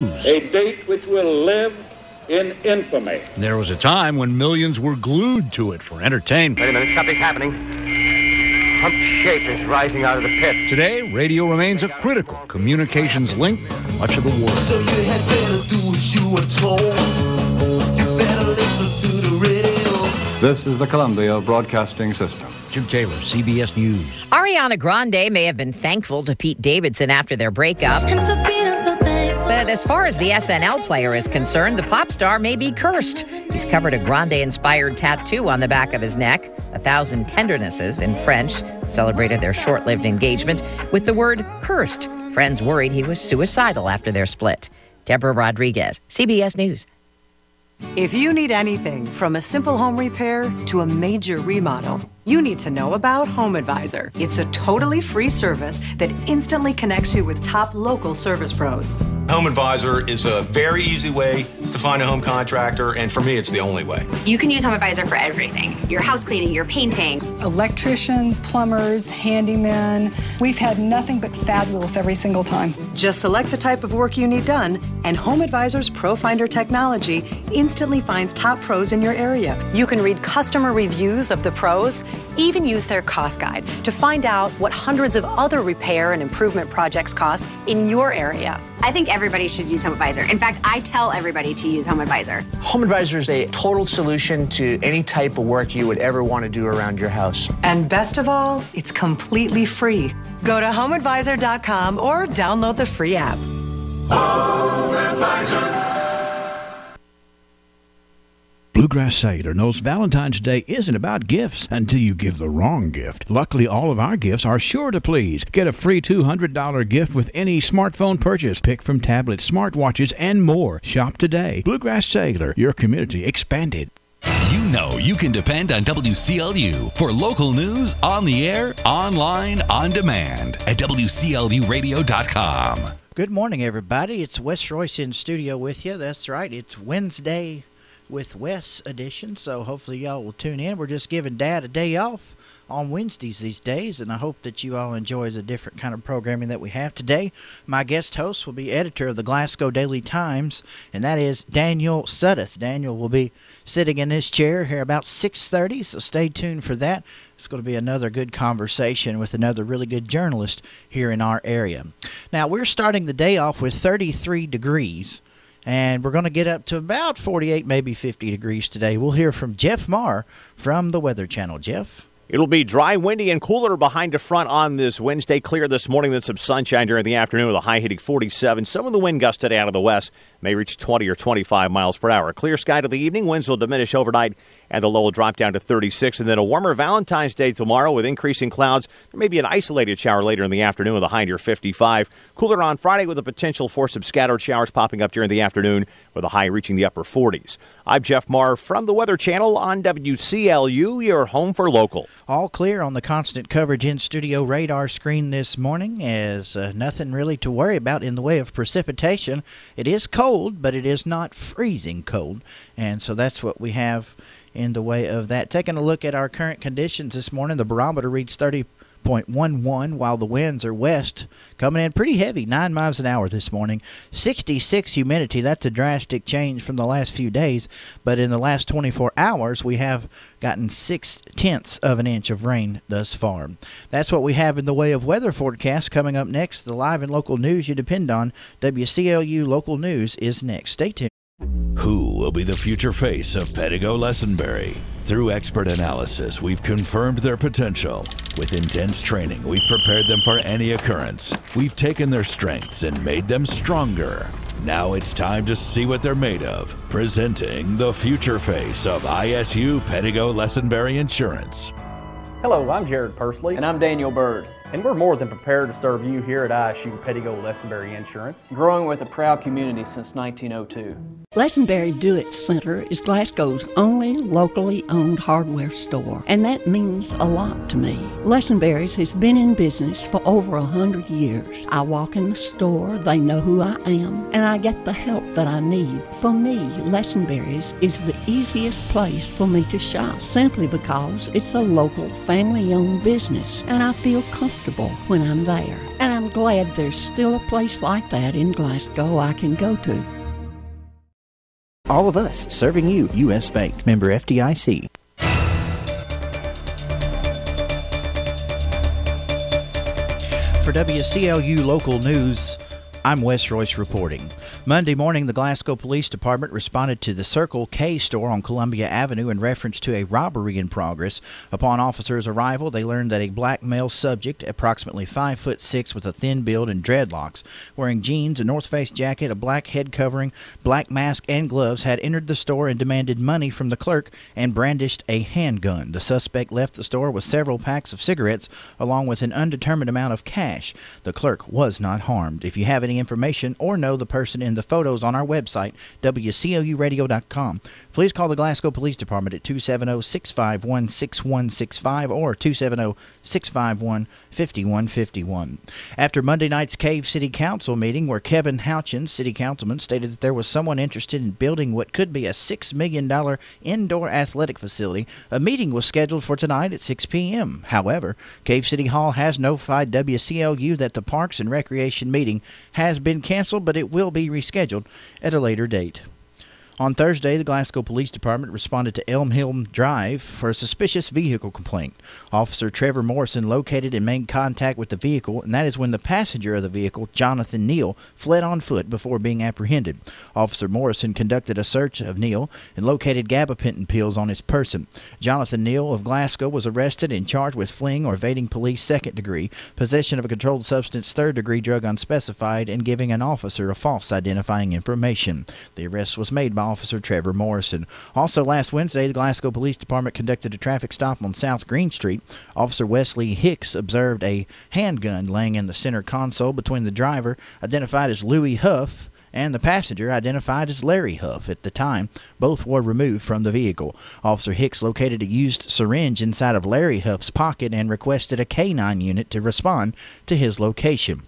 A date which will live in infamy. There was a time when millions were glued to it for entertainment. Wait a minute, something's happening. Some shape is rising out of the pit. Today, radio remains a critical communications link for much of the world. So you had better do as you were told. You better listen to the radio. This is the Columbia Broadcasting System. Jim Taylor, CBS News. Ariana Grande may have been thankful to Pete Davidson after their breakup. But as far as the SNL player is concerned, the pop star may be cursed. He's covered a Grande-inspired tattoo on the back of his neck, 1,000 tendernesses in French, celebrated their short-lived engagement with the word cursed. Friends worried he was suicidal after their split. Deborah Rodriguez, CBS News. If you need anything from a simple home repair to a major remodel, you need to know about Home Advisor. It's a totally free service that instantly connects you with top local service pros. Home Advisor is a very easy way to find a home contractor, and for me, it's the only way. You can use Home Advisor for everything. Your house cleaning, your painting. Electricians, plumbers, handymen. We've had nothing but fabulous every single time. Just select the type of work you need done, and Home Advisor's Pro Finder technology instantly finds top pros in your area. You can read customer reviews of the pros, even use their cost guide to find out what hundreds of other repair and improvement projects cost in your area. I think everybody should use Home Advisor. In fact, I tell everybody to use Home Advisor. Home Advisor is a total solution to any type of work you would ever want to do around your house. And best of all, it's completely free. Go to homeadvisor.com or download the free app. Home Advisor. Bluegrass Cellular knows Valentine's Day isn't about gifts until you give the wrong gift. Luckily, all of our gifts are sure to please. Get a free $200 gift with any smartphone purchase. Pick from tablets, smartwatches, and more. Shop today. Bluegrass Cellular, your community expanded. You know you can depend on WCLU for local news on the air, online, on demand at WCLUradio.com. Good morning, everybody. It's Wes Royce in studio with you. That's right. It's Wednesday with Wes edition, so hopefully y'all will tune in. We're just giving Dad a day off on Wednesdays these days, and I hope that you all enjoy the different kind of programming that we have today. My guest host will be editor of the Glasgow Daily Times, and that is Daniel Suddeth. Daniel will be sitting in this chair here about 6:30, so stay tuned for that. It's going to be another good conversation with another really good journalist here in our area. Now, we're starting the day off with 33 degrees. And we're going to get up to about 48, maybe 50 degrees today. We'll hear from Jeff Marr from the Weather Channel. Jeff? It'll be dry, windy, and cooler behind the front on this Wednesday. Clear this morning, then some sunshine during the afternoon with a high hitting 47. Some of the wind gusts today out of the west may reach 20 or 25 miles per hour. Clear sky to the evening. Winds will diminish overnight, and the low will drop down to 36. And then a warmer Valentine's Day tomorrow with increasing clouds. There may be an isolated shower later in the afternoon with a high near 55. Cooler on Friday with a potential for some scattered showers popping up during the afternoon with a high reaching the upper 40s. I'm Jeff Marr from the Weather Channel on WCLU, your home for local. All clear on the constant coverage in-studio radar screen this morning, as nothing really to worry about in the way of precipitation. It is cold, but it is not freezing cold, and so that's what we have in the way of that. Taking a look at our current conditions this morning, the barometer reads 30.11, while the winds are west, coming in pretty heavy, 9 miles an hour this morning. 66 humidity, that's a drastic change from the last few days, but in the last 24 hours, we have gotten 0.6 of an inch of rain thus far. That's what we have in the way of weather forecast. Coming up next, the live and local news you depend on. WCLU Local News is next. Stay tuned. Who will be the future face of Pettigo Lessenberry? Through expert analysis, we've confirmed their potential. With intense training, we've prepared them for any occurrence. We've taken their strengths and made them stronger. Now it's time to see what they're made of. Presenting the future face of ISU Pettigo Lessenberry Insurance. Hello, I'm Jared Pursley. And I'm Daniel Bird. And we're more than prepared to serve you here at ISU Pettigo Lessenberry Insurance. Growing with a proud community since 1902. Lessenberry Do-It Center is Glasgow's only locally owned hardware store, and that means a lot to me. Lessenberry's has been in business for over 100 years. I walk in the store, they know who I am, and I get the help that I need. For me, Lessenberry's is the easiest place for me to shop, simply because it's a local family-owned business, and I feel comfortable comfortable when I'm there. And I'm glad there's still a place like that in Glasgow I can go to. All of us serving you, U.S. Bank. Member FDIC. For WCLU Local News, I'm Wes Royce reporting. Monday morning, the Glasgow Police Department responded to the Circle K store on Columbia Avenue in reference to a robbery in progress. Upon officers' arrival, they learned that a black male subject, approximately 5'6", with a thin build and dreadlocks, wearing jeans, a North Face jacket, a black head covering, black mask, and gloves, had entered the store and demanded money from the clerk and brandished a handgun. The suspect left the store with several packs of cigarettes, along with an undetermined amount of cash. The clerk was not harmed. If you have any information or know the person in the photos on our website, WCLUradio.com, please call the Glasgow Police Department at 270-651-6165 or 270-651-5151. After Monday night's Cave City Council meeting, where Kevin Houchins, city councilman, stated that there was someone interested in building what could be a $6 million indoor athletic facility, a meeting was scheduled for tonight at 6 p.m. However, Cave City Hall has notified WCLU that the Parks and Recreation meeting has been canceled, but it will be rescheduled at a later date. On Thursday, the Glasgow Police Department responded to Elm Hill Drive for a suspicious vehicle complaint. Officer Trevor Morrison located and made contact with the vehicle, and that is when the passenger of the vehicle, Jonathan Neal, fled on foot before being apprehended. Officer Morrison conducted a search of Neal and located gabapentin pills on his person. Jonathan Neal of Glasgow was arrested and charged with fleeing or evading police second degree, possession of a controlled substance third degree drug unspecified, and giving an officer a false identifying information. The arrest was made by Officer Trevor Morrison. Also last Wednesday, the Glasgow Police Department conducted a traffic stop on South Green Street. Officer Wesley Hicks observed a handgun laying in the center console between the driver, identified as Louis Huff, and the passenger, identified as Larry Huff. At the time, both were removed from the vehicle. Officer Hicks located a used syringe inside of Larry Huff's pocket and requested a K-9 unit to respond to his location.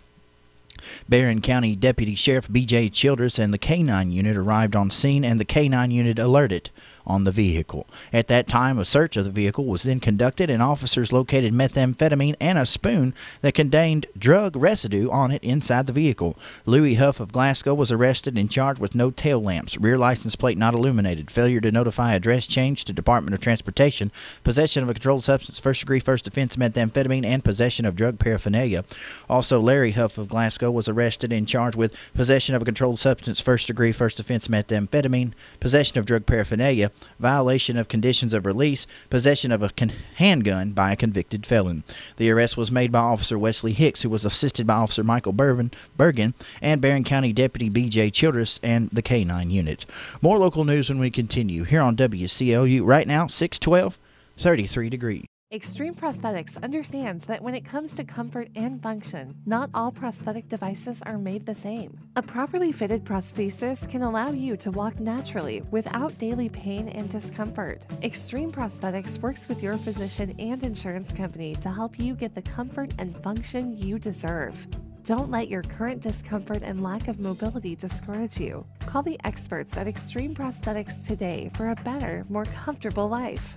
Barron County Deputy Sheriff B.J. Childress and the K-9 unit arrived on scene, and the K-9 unit alerted on the vehicle. At that time, a search of the vehicle was then conducted, and officers located methamphetamine and a spoon that contained drug residue on it inside the vehicle. Louis Huff of Glasgow was arrested and charged with no tail lamps, rear license plate not illuminated, failure to notify address change to Department of Transportation, possession of a controlled substance first degree first offense methamphetamine, and possession of drug paraphernalia. Also, Larry Huff of Glasgow was arrested and charged with possession of a controlled substance first degree first offense methamphetamine, possession of drug paraphernalia, violation of conditions of release, possession of a handgun by a convicted felon. The arrest was made by Officer Wesley Hicks, who was assisted by Officer Michael Bergen and Barron County Deputy B.J. Childress and the K-9 unit. More local news when we continue here on WCLU. Right now, 612, 33 degrees. Extreme Prosthetics understands that when it comes to comfort and function, not all prosthetic devices are made the same. A properly fitted prosthesis can allow you to walk naturally without daily pain and discomfort. Extreme Prosthetics works with your physician and insurance company to help you get the comfort and function you deserve. Don't let your current discomfort and lack of mobility discourage you. Call the experts at Extreme Prosthetics today for a better, more comfortable life.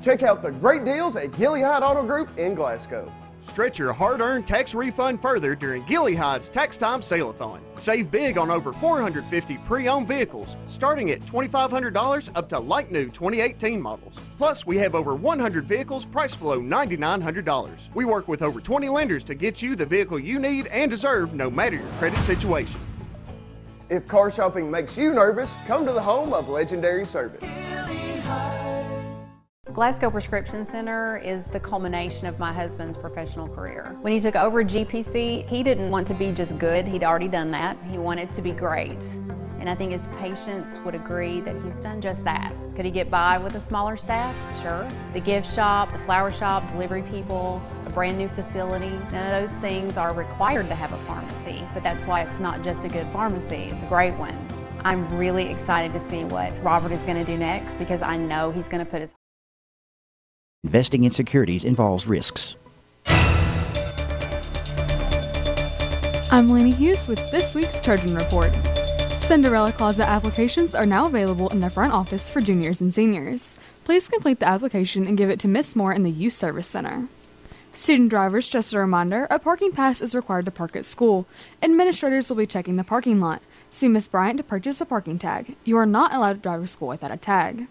Check out the great deals at Gilly-Hyde Auto Group in Glasgow. Stretch your hard-earned tax refund further during Gilly-Hyde's Tax Time Sale-a-thon. Save big on over 450 pre-owned vehicles, starting at $2,500 up to like new 2018 models. Plus, we have over 100 vehicles priced below $9,900. We work with over 20 lenders to get you the vehicle you need and deserve, no matter your credit situation. If car shopping makes you nervous, come to the home of legendary service. Glasgow Prescription Center is the culmination of my husband's professional career. When he took over GPC, he didn't want to be just good. He'd already done that. He wanted to be great. And I think his patients would agree that he's done just that. Could he get by with a smaller staff? Sure. The gift shop, the flower shop, delivery people, a brand new facility, none of those things are required to have a pharmacy, but that's why it's not just a good pharmacy, it's a great one. I'm really excited to see what Robert is going to do next because I know he's going to put his Investing in securities involves risks. I'm Lainey Hughes with this week's Trojan Report. Cinderella Closet applications are now available in the front office for juniors and seniors. Please complete the application and give it to Miss Moore in the Youth Service Center. Student drivers, just a reminder, a parking pass is required to park at school. Administrators will be checking the parking lot. See Ms. Bryant to purchase a parking tag. You are not allowed to drive to school without a tag.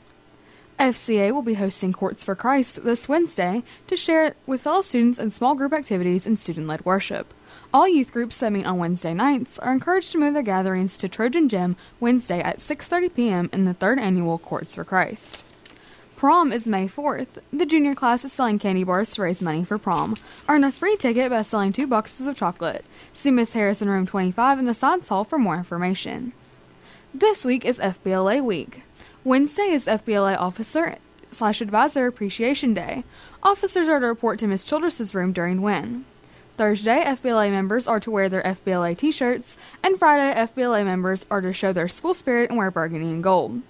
FCA will be hosting Courts for Christ this Wednesday to share it with fellow students in small group activities and student-led worship. All youth groups that meet on Wednesday nights are encouraged to move their gatherings to Trojan Gym Wednesday at 6:30 p.m. in the 3rd annual Courts for Christ. Prom is May 4th. The junior class is selling candy bars to raise money for prom. Earn a free ticket by selling 2 boxes of chocolate. See Miss Harris in room 25 in the science hall for more information. This week is FBLA week. Wednesday is FBLA Officer/Advisor Appreciation Day. Officers are to report to Ms. Childress's room during WIN. Thursday, FBLA members are to wear their FBLA t-shirts, and Friday, FBLA members are to show their school spirit and wear burgundy and gold.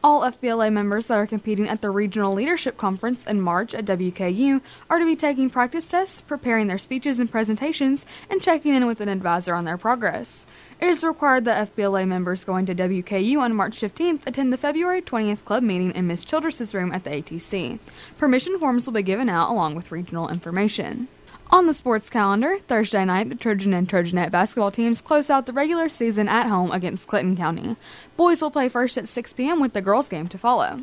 All FBLA members that are competing at the Regional Leadership Conference in March at WKU are to be taking practice tests, preparing their speeches and presentations, and checking in with an advisor on their progress. It is required that FBLA members going to WKU on March 15th attend the February 20th club meeting in Ms. Childress's room at the ATC. Permission forms will be given out along with regional information. On the sports calendar, Thursday night, the Trojan and Trojanette basketball teams close out the regular season at home against Clinton County. Boys will play first at 6 p.m. with the girls' game to follow.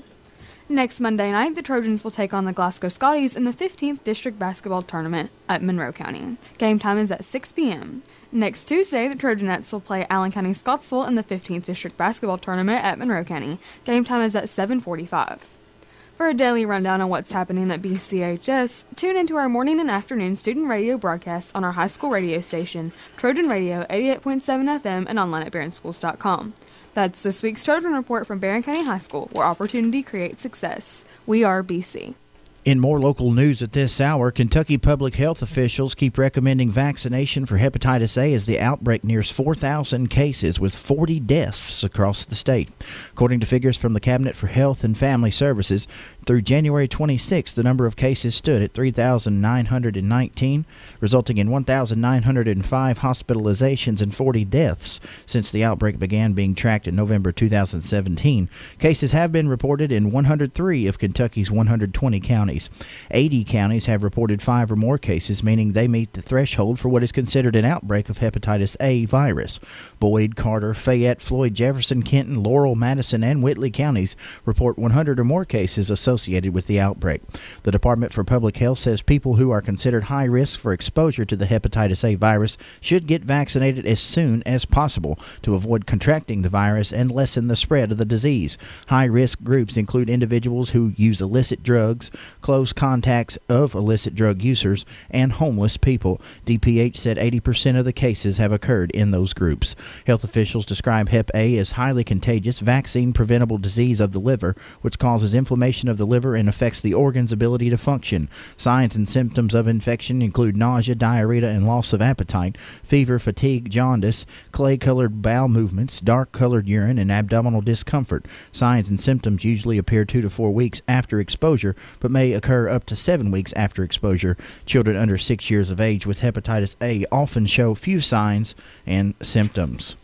Next Monday night, the Trojans will take on the Glasgow Scotties in the 15th District Basketball Tournament at Monroe County. Game time is at 6 p.m. Next Tuesday, the Trojanettes will play Allen County Scottsville in the 15th District Basketball Tournament at Monroe County. Game time is at 7:45. For a daily rundown on what's happening at BCHS, tune into our morning and afternoon student radio broadcasts on our high school radio station, Trojan Radio 88.7 FM, and online at BaronSchools.com. That's this week's Trojan Report from Barron County High School, where opportunity creates success. We are BC. In more local news at this hour, Kentucky public health officials keep recommending vaccination for hepatitis A as the outbreak nears 4,000 cases with 40 deaths across the state. According to figures from the Cabinet for Health and Family Services, through January 26, the number of cases stood at 3,919, resulting in 1,905 hospitalizations and 40 deaths since the outbreak began being tracked in November 2017. Cases have been reported in 103 of Kentucky's 120 counties. 80 counties have reported 5 or more cases, meaning they meet the threshold for what is considered an outbreak of hepatitis A virus. Boyd, Carter, Fayette, Floyd, Jefferson, Kenton, Laurel, Madison, and Whitley counties report 100 or more cases associated with the outbreak. The Department for Public Health says people who are considered high risk for exposure to the hepatitis A virus should get vaccinated as soon as possible to avoid contracting the virus and lessen the spread of the disease. High-risk groups include individuals who use illicit drugs, close contacts of illicit drug users, and homeless people. DPH said 80% of the cases have occurred in those groups. Health officials describe Hep A as highly contagious, vaccine-preventable disease of the liver, which causes inflammation of the liver and affects the organ's ability to function. Signs and symptoms of infection include nausea, diarrhea, and loss of appetite, fever, fatigue, jaundice, clay-colored bowel movements, dark-colored urine, and abdominal discomfort. Signs and symptoms usually appear 2 to 4 weeks after exposure, but may occur up to 7 weeks after exposure. Children under 6 years of age with hepatitis A often show few signs and symptoms.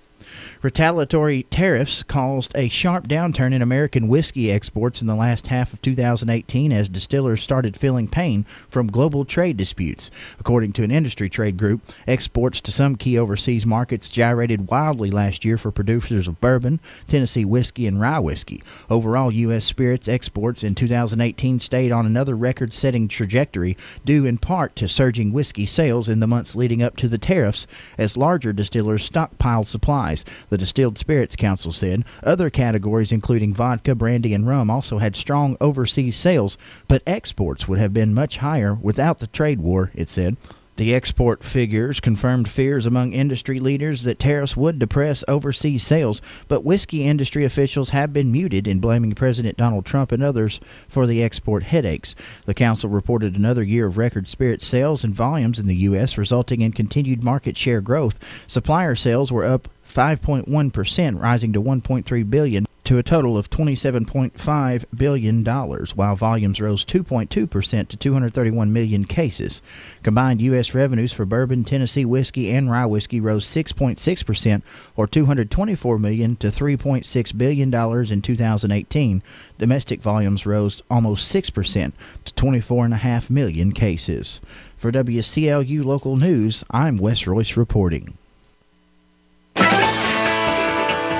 Retaliatory tariffs caused a sharp downturn in American whiskey exports in the last half of 2018 as distillers started feeling pain from global trade disputes. According to an industry trade group, exports to some key overseas markets gyrated wildly last year for producers of bourbon, Tennessee whiskey, and rye whiskey. Overall, U.S. spirits exports in 2018 stayed on another record-setting trajectory, due in part to surging whiskey sales in the months leading up to the tariffs as larger distillers stockpiled supplies. The Distilled Spirits Council said other categories, including vodka, brandy, and rum, also had strong overseas sales, but exports would have been much higher without the trade war, it said. The export figures confirmed fears among industry leaders that tariffs would depress overseas sales, but whiskey industry officials have been muted in blaming President Donald Trump and others for the export headaches. The council reported another year of record spirit sales and volumes in the U.S., resulting in continued market share growth. Supplier sales were up 5.1%, rising to $1.3 billion. to a total of $27.5 billion, while volumes rose 2.2% to 231 million cases. Combined U.S. revenues for bourbon, Tennessee whiskey, and rye whiskey rose 6.6%, or $224 million to $3.6 billion in 2018. Domestic volumes rose almost 6% to 24.5 million cases. For WCLU Local News, I'm Wes Royce reporting.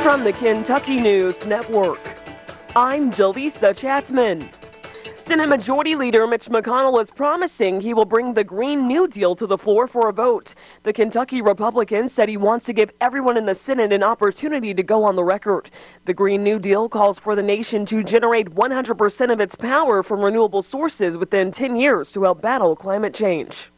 From the Kentucky News Network, I'm Jaleesa Chatman. Senate Majority Leader Mitch McConnell is promising he will bring the Green New Deal to the floor for a vote. The Kentucky Republican said he wants to give everyone in the Senate an opportunity to go on the record. The Green New Deal calls for the nation to generate 100% of its power from renewable sources within 10 years to help battle climate change.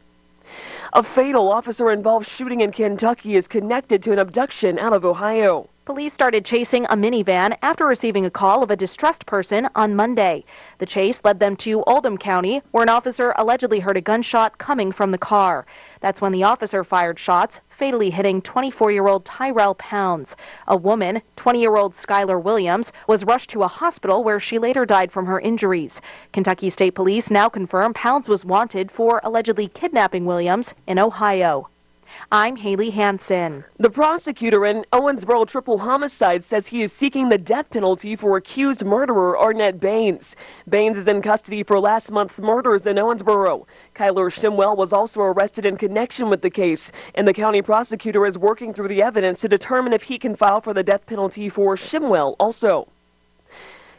A fatal officer-involved shooting in Kentucky is connected to an abduction out of Ohio. Police started chasing a minivan after receiving a call of a distressed person on Monday. The chase led them to Oldham County, where an officer allegedly heard a gunshot coming from the car. That's when the officer fired shots, fatally hitting 24-year-old Tyrell Pounds. A woman, 20-year-old Skylar Williams, was rushed to a hospital where she later died from her injuries. Kentucky State Police now confirm Pounds was wanted for allegedly kidnapping Williams in Ohio. I'm Haley Hansen. The prosecutor in Owensboro triple homicide says he is seeking the death penalty for accused murderer Arnett Baines. Baines is in custody for last month's murders in Owensboro. Kyler Shimwell was also arrested in connection with the case, and the county prosecutor is working through the evidence to determine if he can file for the death penalty for Shimwell also.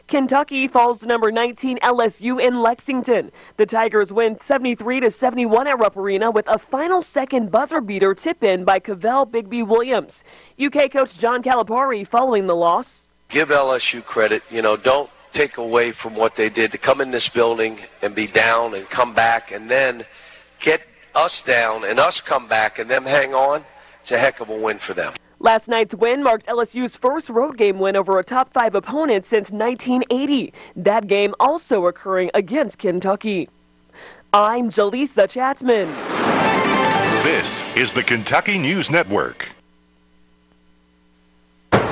Kentucky falls to number 19 LSU in Lexington. The Tigers win 73-71 at Rupp Arena with a final second buzzer beater tip-in by Cavell Bigby Williams. UK coach John Calipari following the loss. Give LSU credit. Don't take away from what they did to come in this building and be down and come back and then get us down and us come back and them hang on. It's a heck of a win for them. Last night's win marked LSU's first road game win over a top 5 opponent since 1980. That game also occurring against Kentucky. I'm Jaleesa Chatman. This is the Kentucky News Network.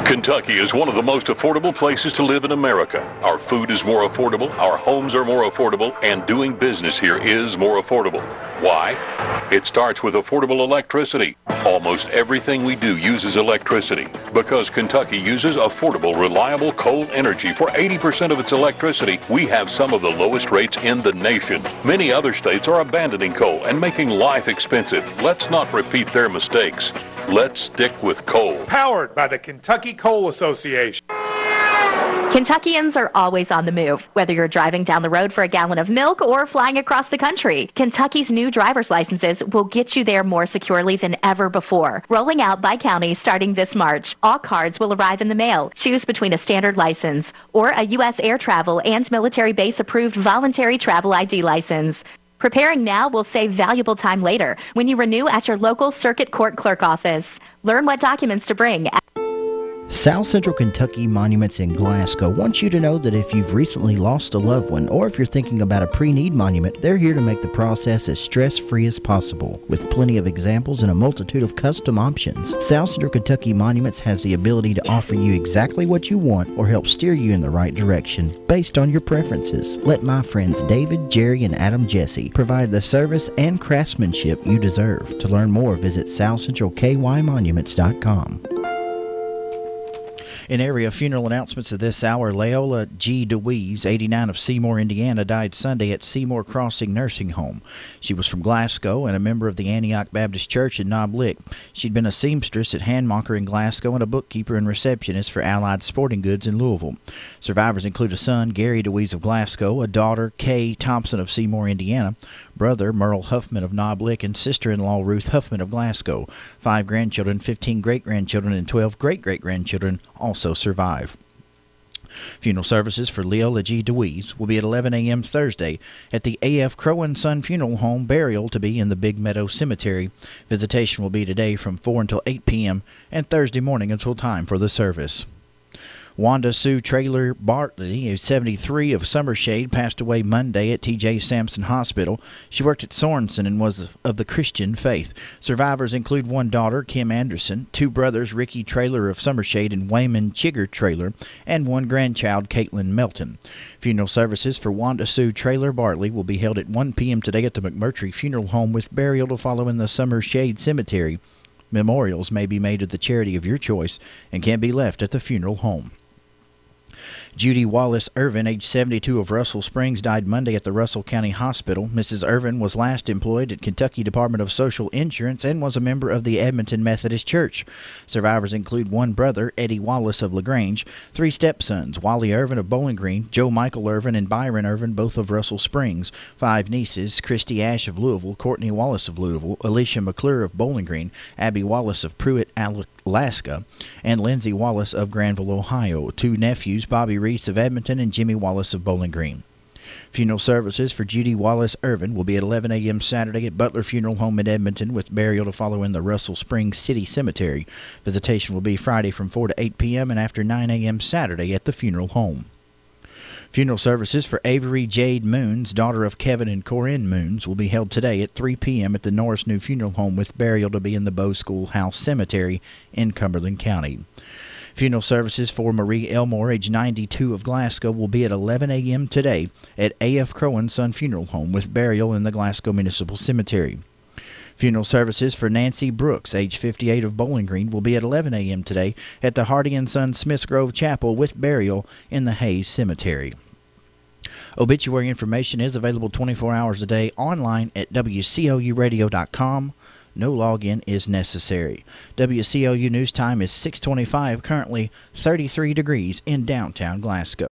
Kentucky is one of the most affordable places to live in America. Our food is more affordable, our homes are more affordable, and doing business here is more affordable. Why? It starts with affordable electricity. Almost everything we do uses electricity because Kentucky uses affordable, reliable coal energy. For 80% of its electricity, we have some of the lowest rates in the nation. Many other states are abandoning coal and making life expensive. Let's not repeat their mistakes. Let's stick with coal. Powered by the Kentucky Coal Association. Kentuckians are always on the move, whether you're driving down the road for a gallon of milk or flying across the country. Kentucky's new driver's licenses will get you there more securely than ever before. Rolling out by county starting this March. All cards will arrive in the mail. Choose between a standard license or a U.S. air travel and military base approved voluntary travel ID license. Preparing now will save valuable time later when you renew at your local circuit court clerk office. Learn what documents to bring. South Central Kentucky Monuments in Glasgow wants you to know that if you've recently lost a loved one or if you're thinking about a pre-need monument, they're here to make the process as stress-free as possible. With plenty of examples and a multitude of custom options, South Central Kentucky Monuments has the ability to offer you exactly what you want or help steer you in the right direction based on your preferences. Let my friends David, Jerry, and Adam Jesse provide the service and craftsmanship you deserve. To learn more, visit southcentralkymonuments.com. In area funeral announcements of this hour, Leola G. DeWeese, 89 of Seymour, Indiana, died Sunday at Seymour Crossing Nursing Home. She was from Glasgow and a member of the Antioch Baptist Church in Knob Lick. She'd been a seamstress at Handmocker in Glasgow and a bookkeeper and receptionist for Allied Sporting Goods in Louisville. Survivors include a son, Gary DeWeese of Glasgow, a daughter, Kay Thompson of Seymour, Indiana, brother Merle Huffman of Knob Lick, and sister-in-law Ruth Huffman of Glasgow. 5 grandchildren, 15 great-grandchildren, and 12 great-great-grandchildren also survive. Funeral services for Leola G. DeWeese will be at 11 a.m. Thursday at the A.F. Crow & Son Funeral Home, burial to be in the Big Meadow Cemetery. Visitation will be today from 4 until 8 p.m. and Thursday morning until time for the service. Wanda Sue Traylor Bartley, age 73, of Summershade, passed away Monday at T.J. Sampson Hospital. She worked at Sorensen and was of the Christian faith. Survivors include one daughter, Kim Anderson, two brothers, Ricky Traylor of Summershade and Wayman Chigger Traylor, and one grandchild, Caitlin Melton. Funeral services for Wanda Sue Traylor Bartley will be held at 1 p.m. today at the McMurtry Funeral Home, with burial to follow in the Summershade Cemetery. Memorials may be made to the charity of your choice and can be left at the funeral home. Judy Wallace Irvin, age 72, of Russell Springs, died Monday at the Russell County Hospital. Mrs. Irvin was last employed at Kentucky Department of Social Insurance and was a member of the Edmonton Methodist Church. Survivors include one brother, Eddie Wallace of LaGrange, three stepsons, Wally Irvin of Bowling Green, Joe Michael Irvin and Byron Irvin, both of Russell Springs, five nieces, Christy Ash of Louisville, Courtney Wallace of Louisville, Alicia McClure of Bowling Green, Abby Wallace of Pruitt, Alaska, and Lindsay Wallace of Granville, Ohio, two nephews, Bobby Reese of Edmonton and Jimmy Wallace of Bowling Green. Funeral services for Judy Wallace Irvin will be at 11 a.m. Saturday at Butler Funeral Home in Edmonton, with burial to follow in the Russell Springs City Cemetery. Visitation will be Friday from 4 to 8 p.m. and after 9 a.m. Saturday at the funeral home. Funeral services for Avery Jade Moons, daughter of Kevin and Corinne Moons, will be held today at 3 p.m. at the Norris New Funeral Home, with burial to be in the Bow Schoolhouse Cemetery in Cumberland County. Funeral services for Marie Elmore, age 92, of Glasgow, will be at 11 a.m. today at A.F. Crow & Son Funeral Home, with burial in the Glasgow Municipal Cemetery. Funeral services for Nancy Brooks, age 58, of Bowling Green, will be at 11 a.m. today at the Hardy & Son Smiths Grove Chapel, with burial in the Hayes Cemetery. Obituary information is available 24 hours a day online at WCLUradio.com. No login is necessary. WCLU News Time is 6:25, currently 33 degrees in downtown Glasgow.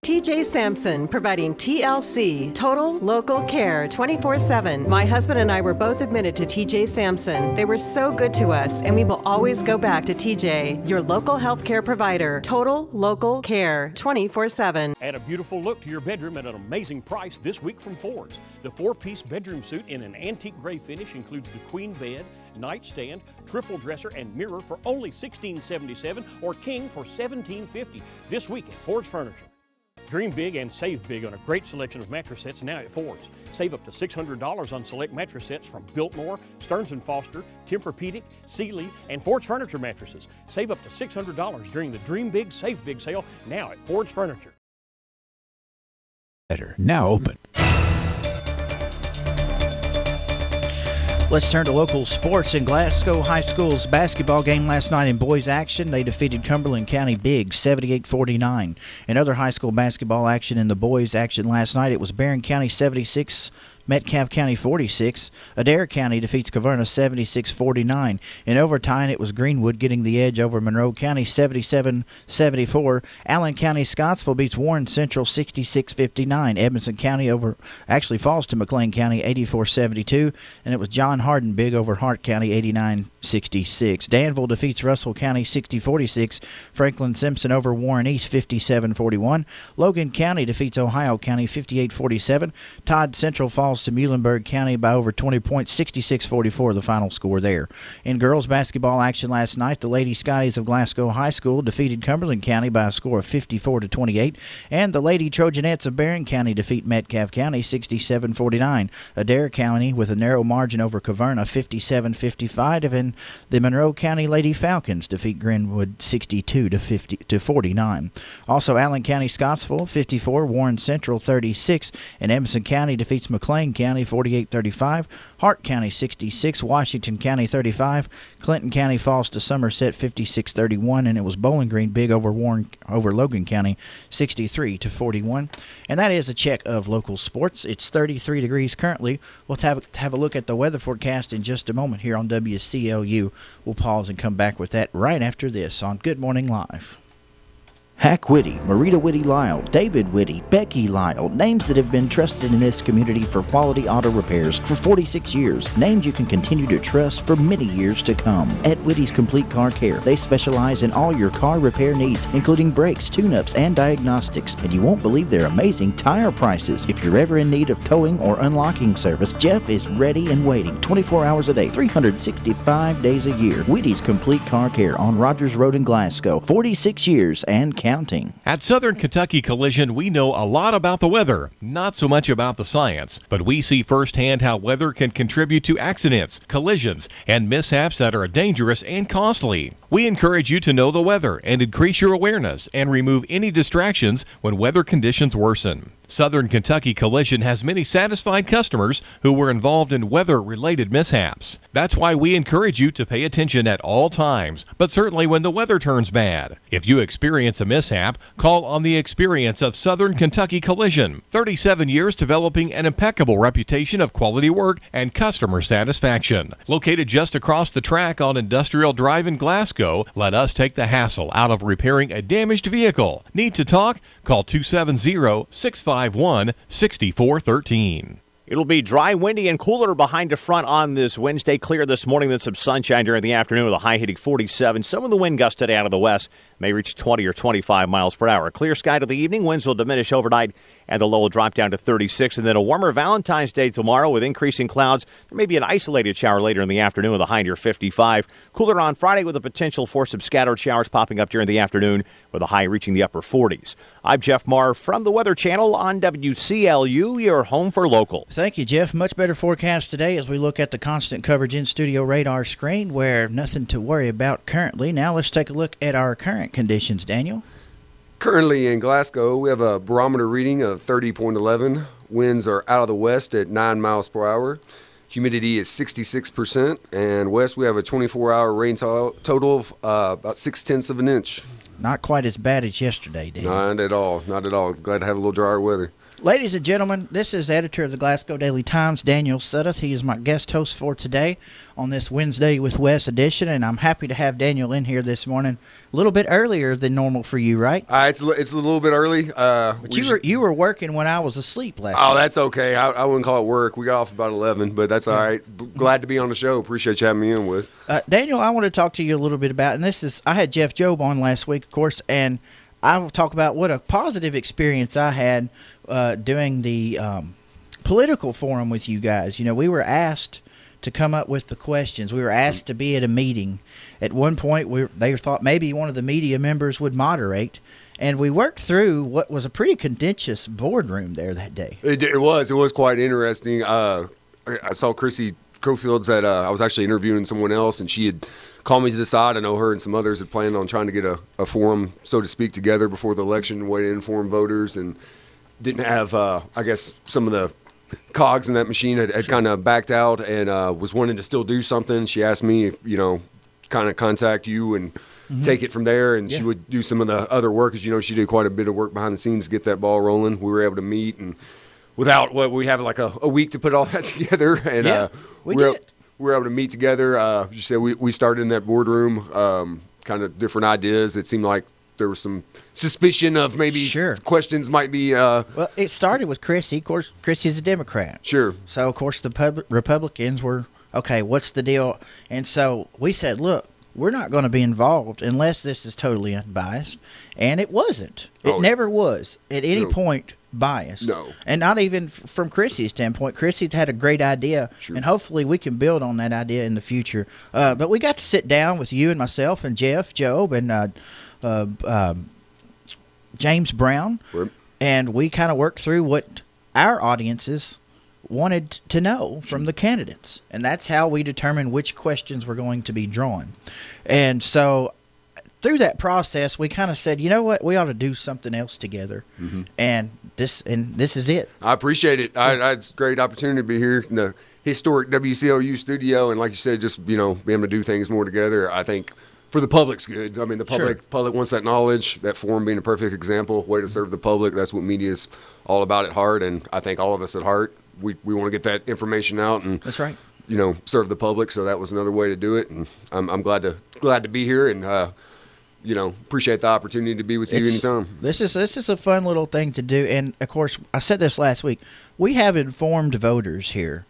TJ Sampson, providing TLC, Total Local Care, 24/7. My husband and I were both admitted to TJ Sampson. They were so good to us, and we will always go back to TJ, your local health care provider. Total Local Care, 24/7. Add a beautiful look to your bedroom at an amazing price this week from Ford's. The 4-piece bedroom suite in an antique gray finish includes the queen bed, nightstand, triple dresser, and mirror for only $16.77 or king for $17.50 this week at Ford's Furniture. Dream big and save big on a great selection of mattress sets now at Ford's. Save up to $600 on select mattress sets from Biltmore, Stearns & Foster, Tempur-Pedic, Sealy, and Ford's Furniture mattresses. Save up to $600 during the Dream Big, Save Big sale now at Ford's Furniture. Now open. Let's turn to local sports. In Glasgow High School's basketball game last night in boys action, they defeated Cumberland County big 78-49. In other high school basketball action in the boys action last night, it was Barron County 76, Metcalfe County 46. Adair County defeats Caverna 76-49. In overtime, it was Greenwood getting the edge over Monroe County 77-74. Allen County Scottsville beats Warren Central 66-59. Edmonson County falls to McLean County 84-72. And it was John Hardin big over Hart County 89-66. Danville defeats Russell County 60-46. Franklin Simpson over Warren East 57-41. Logan County defeats Ohio County 58-47. Todd Central falls to Muhlenberg County by over 20 points, 66-44 the final score there. In girls basketball action last night, the Lady Scotties of Glasgow High School defeated Cumberland County by a score of 54-28, and the Lady Trojanettes of Barron County defeat Metcalfe County 67-49. Adair County with a narrow margin over Caverna 57-55, and the Monroe County Lady Falcons defeat Greenwood 62-49. Also, Allen County Scottsville 54, Warren Central 36, and Emerson County defeats McLean County 48-35, Hart County 66, Washington County 35, Clinton County falls to Somerset 56-31, and it was Bowling Green big over Logan County 63-41. And that is a check of local sports. It's 33 degrees currently. We'll have a look at the weather forecast in just a moment here on WCLU. We'll pause and come back with that right after this on Good Morning Live. Hack Whitty, Marita Whitty Lyle, David Whitty, Becky Lyle, names that have been trusted in this community for quality auto repairs for 46 years. Names you can continue to trust for many years to come. At Whitty's Complete Car Care, they specialize in all your car repair needs, including brakes, tune-ups, and diagnostics. And you won't believe their amazing tire prices. If you're ever in need of towing or unlocking service, Jeff is ready and waiting 24 hours a day, 365 days a year. Whitty's Complete Car Care on Rogers Road in Glasgow, 46 years and counting. At Southern Kentucky Collision, we know a lot about the weather, not so much about the science, but we see firsthand how weather can contribute to accidents, collisions, and mishaps that are dangerous and costly. We encourage you to know the weather and increase your awareness and remove any distractions when weather conditions worsen. Southern Kentucky Collision has many satisfied customers who were involved in weather-related mishaps. That's why we encourage you to pay attention at all times, but certainly when the weather turns bad. If you experience a mishap, call on the experience of Southern Kentucky Collision. 37 years developing an impeccable reputation of quality work and customer satisfaction. Located just across the track on Industrial Drive in Glasgow, let us take the hassle out of repairing a damaged vehicle. Need to talk? Call 270-651-6413. It'll be dry, windy, and cooler behind the front on this Wednesday. Clear this morning, then some sunshine during the afternoon with a high hitting 47. Some of the wind gusts today out of the west may reach 20 or 25 miles per hour. Clear sky to the evening. Winds will diminish overnight, and the low will drop down to 36. And then a warmer Valentine's Day tomorrow with increasing clouds. There may be an isolated shower later in the afternoon with a high near 55. Cooler on Friday with a potential for some scattered showers popping up during the afternoon with a high reaching the upper 40s. I'm Jeff Marr from the Weather Channel on WCLU, your home for local. Thank you, Jeff. Much better forecast today as we look at the constant coverage in-studio radar screen where nothing to worry about currently. Now let's take a look at our current conditions, Daniel. Currently in Glasgow, we have a barometer reading of 30.11. Winds are out of the west at 9 miles per hour. Humidity is 66%. And west, we have a 24-hour rain total of about 0.6 of an inch. Not quite as bad as yesterday, Daniel. Not at all. Not at all. Glad to have a little drier weather. Ladies and gentlemen, this is editor of the Glasgow Daily Times, Daniel Suddeth. He is my guest host for today on this Wednesday with Wes edition, and I'm happy to have Daniel in here this morning a little bit earlier than normal for you, right? It's a little bit early. But you were working when I was asleep last night. Oh, that's okay. I wouldn't call it work. We got off about 11, but that's all right. Glad to be on the show. Appreciate you having me in, Wes. Daniel, I want to talk to you a little bit about, and I had Jeff Job on last week, of course, and I will talk about what a positive experience I had doing the political forum with you guys. You know, we were asked to come up with the questions. We were asked to be at a meeting. At one point, they thought maybe one of the media members would moderate, and we worked through what was a pretty contentious boardroom there that day. It was quite interesting. I saw Chrissy Crowfields that I was actually interviewing someone else, and she had called me to the side. I know her and some others had planned on trying to get a forum, so to speak, together before the election, way to inform voters, and didn't have, I guess, some of the cogs in that machine had kind of backed out and was wanting to still do something. She asked me if, kind of contact you and take it from there, and she would do some of the other work. As you know, she did quite a bit of work behind the scenes to get that ball rolling. We were able to meet, and without we have like a week to put all that together, and we were able to meet together. She said we started in that boardroom, kind of different ideas. It seemed like there was some suspicion of maybe questions might be. Well, it started with Chrissy. Of course, Chrissy's a Democrat. Sure. So, of course, the Republicans were, okay, what's the deal? And so we said, look, we're not going to be involved unless this is totally unbiased. And it wasn't. It never was at any point biased. No. And not even from Chrissy's standpoint. Chrissy had a great idea, and hopefully we can build on that idea in the future. But we got to sit down with you and myself and Jeff, Job, and James Brown, and we kind of worked through what our audiences wanted to know from the candidates, and that's how we determined which questions were going to be drawn. And so through that process, we kind of said, you know what, we ought to do something else together, and this is it. I appreciate it. It's a great opportunity to be here in the historic WCLU studio, and like you said, just being able to do things more together. I think for the public's good. I mean, the public wants that knowledge, that forum being a perfect example, way to serve the public. That's what media is all about at heart, and I think all of us at heart, we want to get that information out and that's right. Serve the public. So that was another way to do it, and I'm glad to be here and appreciate the opportunity to be with you anytime. This is a fun little thing to do, and of course, I said this last week. We have informed voters here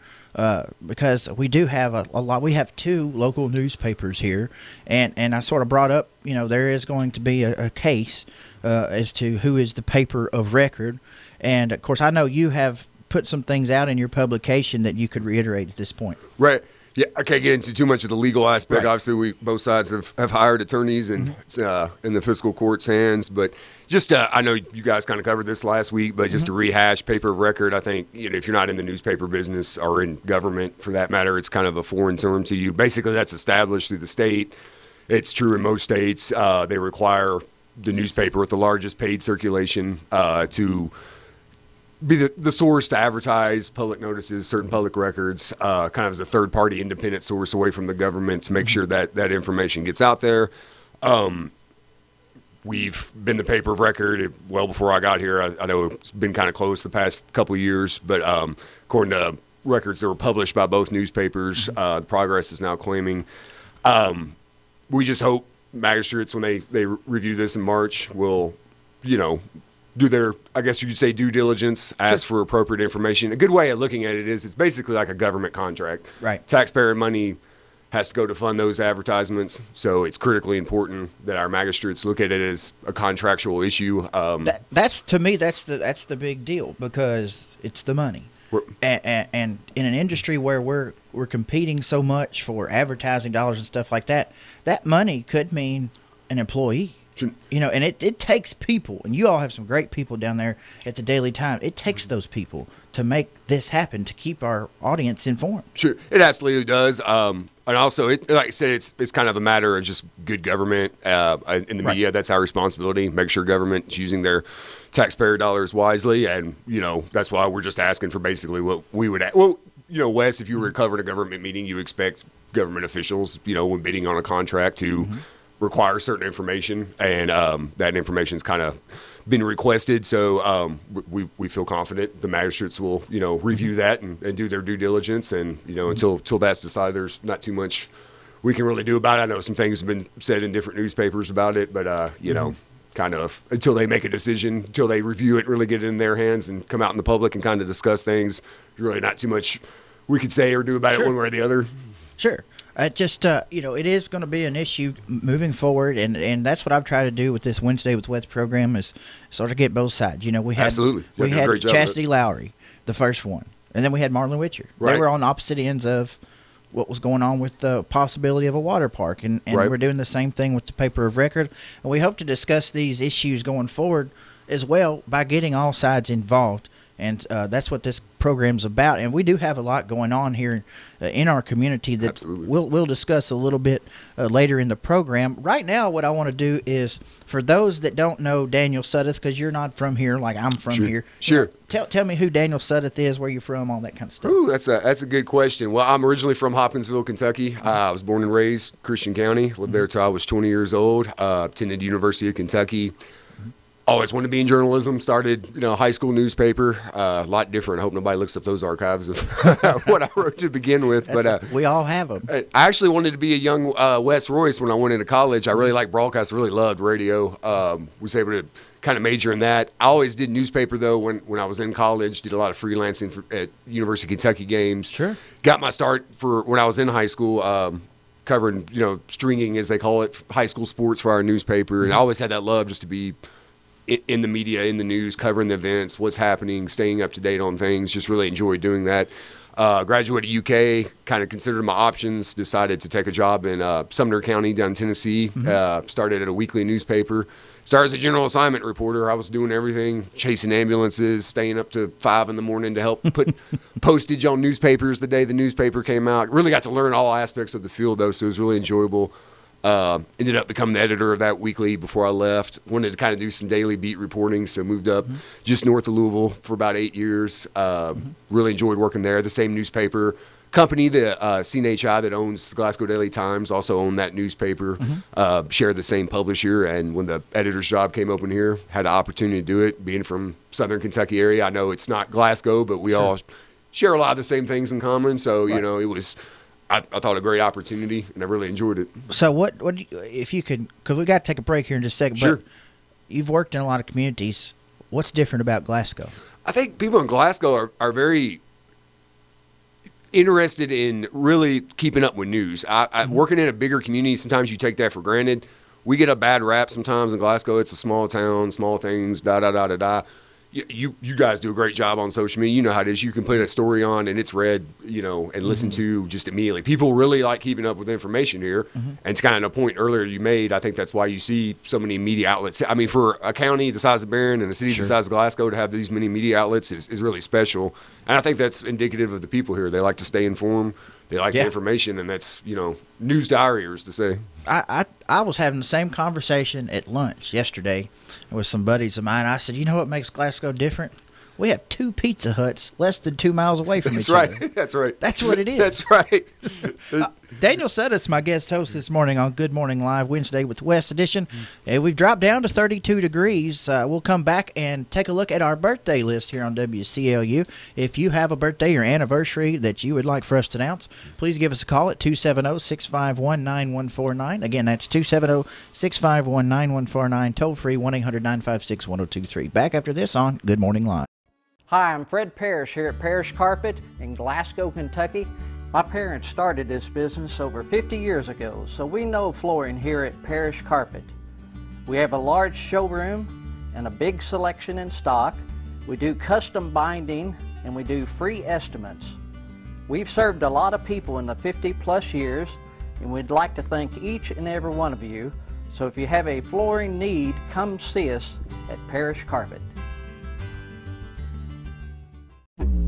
because we do have a lot. We have 2 local newspapers here, and I sort of brought up, there is going to be a case as to who is the paper of record, and of course, I know you have put some things out in your publication that you could reiterate at this point. Right. Yeah, I can't get into too much of the legal aspect. Right. Obviously, both sides have hired attorneys, and it's in the fiscal court's hands. But just, I know you guys kind of covered this last week, but just to rehash paper of record, I think, if you're not in the newspaper business or in government for that matter, it's kind of a foreign term to you. Basically, that's established through the state. It's true in most states. They require the newspaper with the largest paid circulation to be the source to advertise public notices, certain public records, kind of as a third-party independent source away from the government to make sure that information gets out there. We've been the paper of record well before I got here. I know it's been kind of close the past couple of years, but according to records that were published by both newspapers, the Progress is now claiming. We just hope magistrates, when they review this in March, will, do their, I guess you could say, due diligence, ask for appropriate information. A good way of looking at it is it's basically like a government contract. Right. Taxpayer money has to go to fund those advertisements, so it's critically important that our magistrates look at it as a contractual issue. That's to me, that's the big deal, because it's the money. And in an industry where we're competing so much for advertising dollars and stuff like that, that money could mean an employee. And it takes people, and you all have some great people down there at the Daily Times. It takes those people to make this happen, to keep our audience informed. Sure, it absolutely does. And also, like I said, it's kind of a matter of just good government in the media. That's our responsibility. Make sure government is using their taxpayer dollars wisely, and that's why we're just asking for basically what we would. Wes, if you were covering a government meeting, you expect government officials, when bidding on a contract, to require certain information, and that information's kind of been requested. So we feel confident the magistrates will, review that and do their due diligence. And, until that's decided, there's not too much we can really do about it. I know some things have been said in different newspapers about it, but, kind of until they make a decision, until they review it, really get it in their hands and come out in the public and kind of discuss things, there's really not too much we could say or do about it one way or the other. Sure. It is going to be an issue moving forward, and that's what I've tried to do with this Wednesday with Wes program, is sort of get both sides. We had Absolutely. We had Chastity Lowry, the first one, and then we had Marlon Witcher. Right. They were on opposite ends of what was going on with the possibility of a water park, and we're doing the same thing with the paper of record, and we hope to discuss these issues going forward as well by getting all sides involved. And that's what this program's about. And we do have a lot going on here in our community that we'll discuss a little bit later in the program. Right now, what I want to do is, for those that don't know Daniel Suddeth, because you're not from here like I'm from here. Sure. Tell me who Daniel Suddeth is, where you're from, all that kind of stuff. Ooh, that's a good question. Well, I'm originally from Hopkinsville, Kentucky. I was born and raised Christian County. Lived there till I was 20 years old. Attended University of Kentucky. Always wanted to be in journalism. Started, high school newspaper. A lot different. I hope nobody looks up those archives of what I wrote to begin with. But we all have them. I actually wanted to be a young Wes Royce when I went into college. I really liked broadcast. Really loved radio. Was able to kind of major in that. I always did newspaper though when I was in college. Did a lot of freelancing at University of Kentucky games. Sure. Got my start for when I was in high school. Covering, stringing as they call it, high school sports for our newspaper, and I always had that love just to be in the media, in the news, covering the events, what's happening, staying up to date on things. Just really enjoyed doing that. Graduated UK, kind of considered my options, decided to take a job in Sumner County down in Tennessee. Started at a weekly newspaper. Started as a general assignment reporter. I was doing everything, chasing ambulances, staying up to 5 in the morning to help put postage on newspapers the day the newspaper came out. Really got to learn all aspects of the field, though, so it was really enjoyable. Ended up becoming the editor of that weekly before I left. Wanted to kind of do some daily beat reporting, so moved up just north of Louisville for about 8 years. Really enjoyed working there. The same newspaper company, the CNHI that owns the Glasgow Daily Times, also owned that newspaper. Shared the same publisher, and when the editor's job came open here, had an opportunity to do it. Being from Southern Kentucky area, I know it's not Glasgow, but we all share a lot of the same things in common. So it was. I thought a great opportunity, and I really enjoyed it. So what if you could, because we got to take a break here in just a second, Sure. but you've worked in a lot of communities. What's different about Glasgow? I think people in Glasgow are very interested in really keeping up with news. Working in a bigger community, sometimes you take that for granted. We get a bad rap sometimes in Glasgow. It's a small town, small things, da-da-da-da-da. You guys do a great job on social media. You know how it is. You can put a story on and it's read, and listened to just immediately. People really like keeping up with information here. And it's kind of a point earlier you made. I think that's why you see so many media outlets. I mean, for a county the size of Barron and a city the size of Glasgow to have these many media outlets is really special. And I think that's indicative of the people here. They like to stay informed. They like the information, and that's, news diariers to say. I was having the same conversation at lunch yesterday with some buddies of mine. I said, you know what makes Glasgow different? We have 2 Pizza Huts less than 2 miles away from each other. That's right. That's what it is. That's right. Daniel Sudduth's my guest host this morning on Good Morning Live Wednesday with West Edition. And we've dropped down to 32 degrees. We'll come back and take a look at our birthday list here on WCLU. If you have a birthday or anniversary that you would like for us to announce, please give us a call at 270-651-9149. Again, that's 270-651-9149. Toll free 1-800-956-1023. Back after this on Good Morning Live. Hi, I'm Fred Parrish here at Parrish Carpet in Glasgow, Kentucky. My parents started this business over 50 years ago, so we know flooring here at Parrish Carpet. We have a large showroom and a big selection in stock. We do custom binding and we do free estimates. We've served a lot of people in the 50-plus years, and we'd like to thank each and every one of you. So if you have a flooring need, come see us at Parrish Carpet.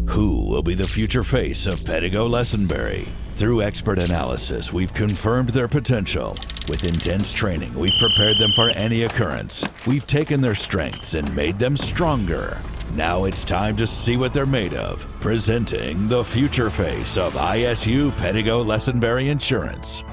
Who will be the future face of Pedigo Lessenberry? Through expert analysis, we've confirmed their potential. With intense training, we've prepared them for any occurrence. We've taken their strengths and made them stronger. Now it's time to see what they're made of. Presenting the future face of ISU Pedigo Lessenberry Insurance.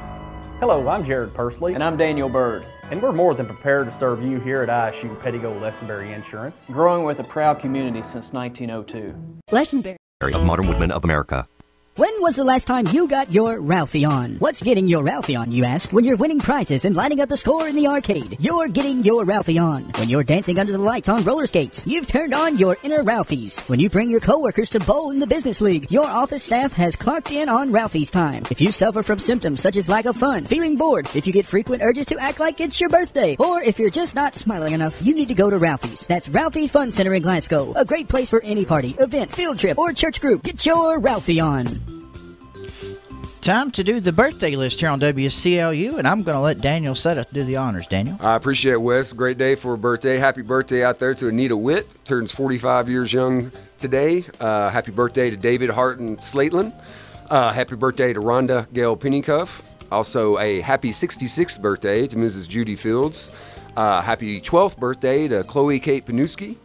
Hello, I'm Jared Pursley. And I'm Daniel Bird. And we're more than prepared to serve you here at ISU Pedigo Lessenberry Insurance. Growing with a proud community since 1902. Lessenberry of Modern Woodmen of America. When was the last time you got your Ralphie on? What's getting your Ralphie on, you ask? When you're winning prizes and lighting up the score in the arcade, you're getting your Ralphie on. When you're dancing under the lights on roller skates, you've turned on your inner Ralphies. When you bring your coworkers to bowl in the business league, your office staff has clocked in on Ralphie's time. If you suffer from symptoms such as lack of fun, feeling bored, if you get frequent urges to act like it's your birthday, or if you're just not smiling enough, you need to go to Ralphie's. That's Ralphie's Fun Center in Glasgow. A great place for any party, event, field trip, or church group. Get your Ralphie on. Time to do the birthday list here on WCLU, and I'm going to let Daniel Sudduth do the honors. Daniel? I appreciate it, Wes. Great day for a birthday. Happy birthday out there to Anita Witt. Turns 45 years young today. Happy birthday to David Harton Slatelin. Happy birthday to Rhonda Gail Pennycuff. Also, a happy 66th birthday to Mrs. Judy Fields. Happy 12th birthday to Chloe Kate Panuski.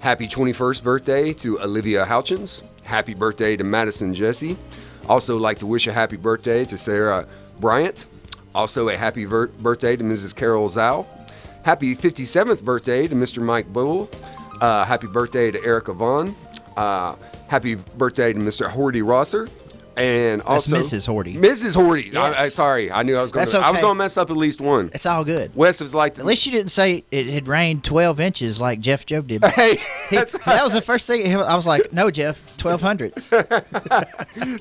Happy 21st birthday to Olivia Houchins. Happy birthday to Madison Jesse. Also like to wish a happy birthday to Sarah Bryant. Also a happy birthday to Mrs. Carol Zhao. Happy 57th birthday to Mr. Mike Bull. Happy birthday to Erica Vaughn. Happy birthday to Mr. Horty Rosser. And also That's Mrs. Horty. Mrs. Horty. Yes. Sorry, I knew I was going That's to. I was okay. going to mess up at least one. It's all good. Wes was like, at least you didn't say it had rained 12 inches like Jeff Joe did. Hey, that was the first thing. I was like, no, Jeff, 1200s.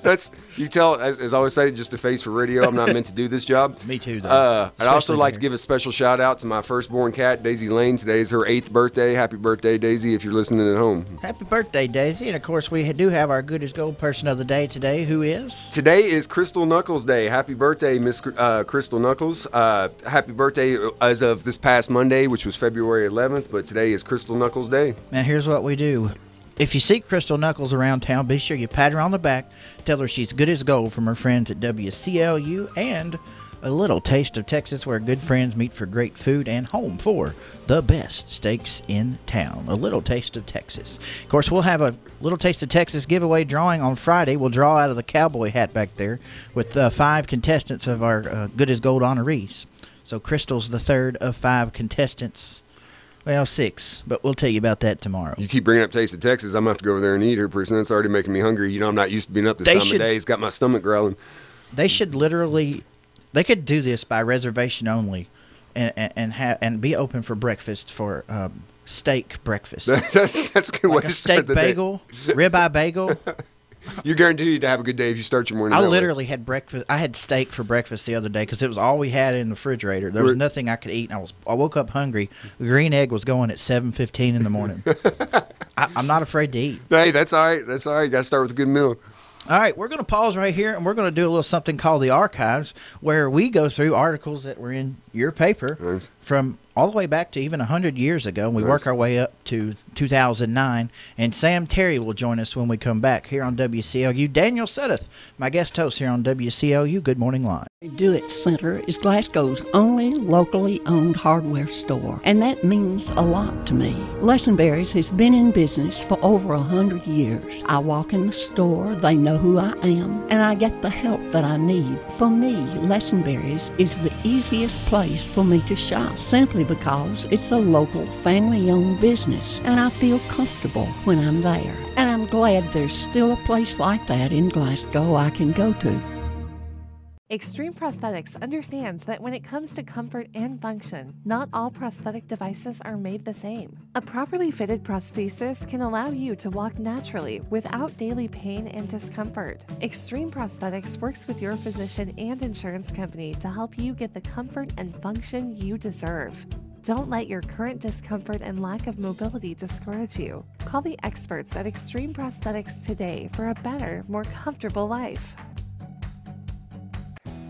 That's, you tell, as I always say, just a face for radio. I'm not meant to do this job. Me too, though. I'd also like to give a special shout out to my firstborn cat, Daisy Lane. Today is her 8th birthday. Happy birthday, Daisy, if you're listening at home. Happy birthday, Daisy. And of course, we do have our good as gold person of the day today. Who is? Today is Crystal Knuckles Day. Happy birthday, Miss Crystal Knuckles. Happy birthday as of this past Monday, which was February 11th, but today is Crystal Knuckles Day. And here's what we do. If you see Crystal Knuckles around town, be sure you pat her on the back, tell her she's good as gold from her friends at WCLU, and a little taste of Texas, where good friends meet for great food, and home for the best steaks in town. A little taste of Texas. Of course, we'll have a little taste of Texas giveaway drawing on Friday. We'll draw out of the cowboy hat back there with 5 contestants of our good as gold honorees. So Crystal's the third of 5 contestants. Well, 6, but we'll tell you about that tomorrow. You keep bringing up Taste of Texas. I'm going to have to go over there and eat her pretty soon. It's already making me hungry. You know, I'm not used to being up this time of day. It's got my stomach growling. they should literally, they could do this by reservation only, and be open for breakfast for steak breakfast. That's a good way like to a start steak the bagel, ribeye bagel. You're guaranteed to have a good day if you start your morning. I that way. literally had breakfast. I had steak for breakfast the other day because it was all we had in the refrigerator. There was nothing I could eat. And I woke up hungry. The green egg was going at 7:15 in the morning. I'm not afraid to eat. Hey, that's all right. That's all right. You got to start with a good meal. All right, we're going to pause right here, and we're going to do a little something called the Archives, where we go through articles that were in your paper from all the way back to even 100 years ago, and we work our way up to 2009. And Sam Terry will join us when we come back here on WCLU. Daniel Suddeth, my guest host here on WCLU. Good Morning Live. Do It Center is Glasgow's only locally owned hardware store, and that means a lot to me. Lessenberry's has been in business for over 100 years. I walk in the store, they know who I am, and I get the help that I need. For me, Lessenberry's is the easiest place for me to shop, simply because it's a local family-owned business, and I feel comfortable when I'm there. And I'm glad there's still a place like that in Glasgow I can go to. Extreme Prosthetics understands that when it comes to comfort and function, not all prosthetic devices are made the same. A properly fitted prosthesis can allow you to walk naturally without daily pain and discomfort. Extreme Prosthetics works with your physician and insurance company to help you get the comfort and function you deserve. Don't let your current discomfort and lack of mobility discourage you. Call the experts at Extreme Prosthetics today for a better, more comfortable life.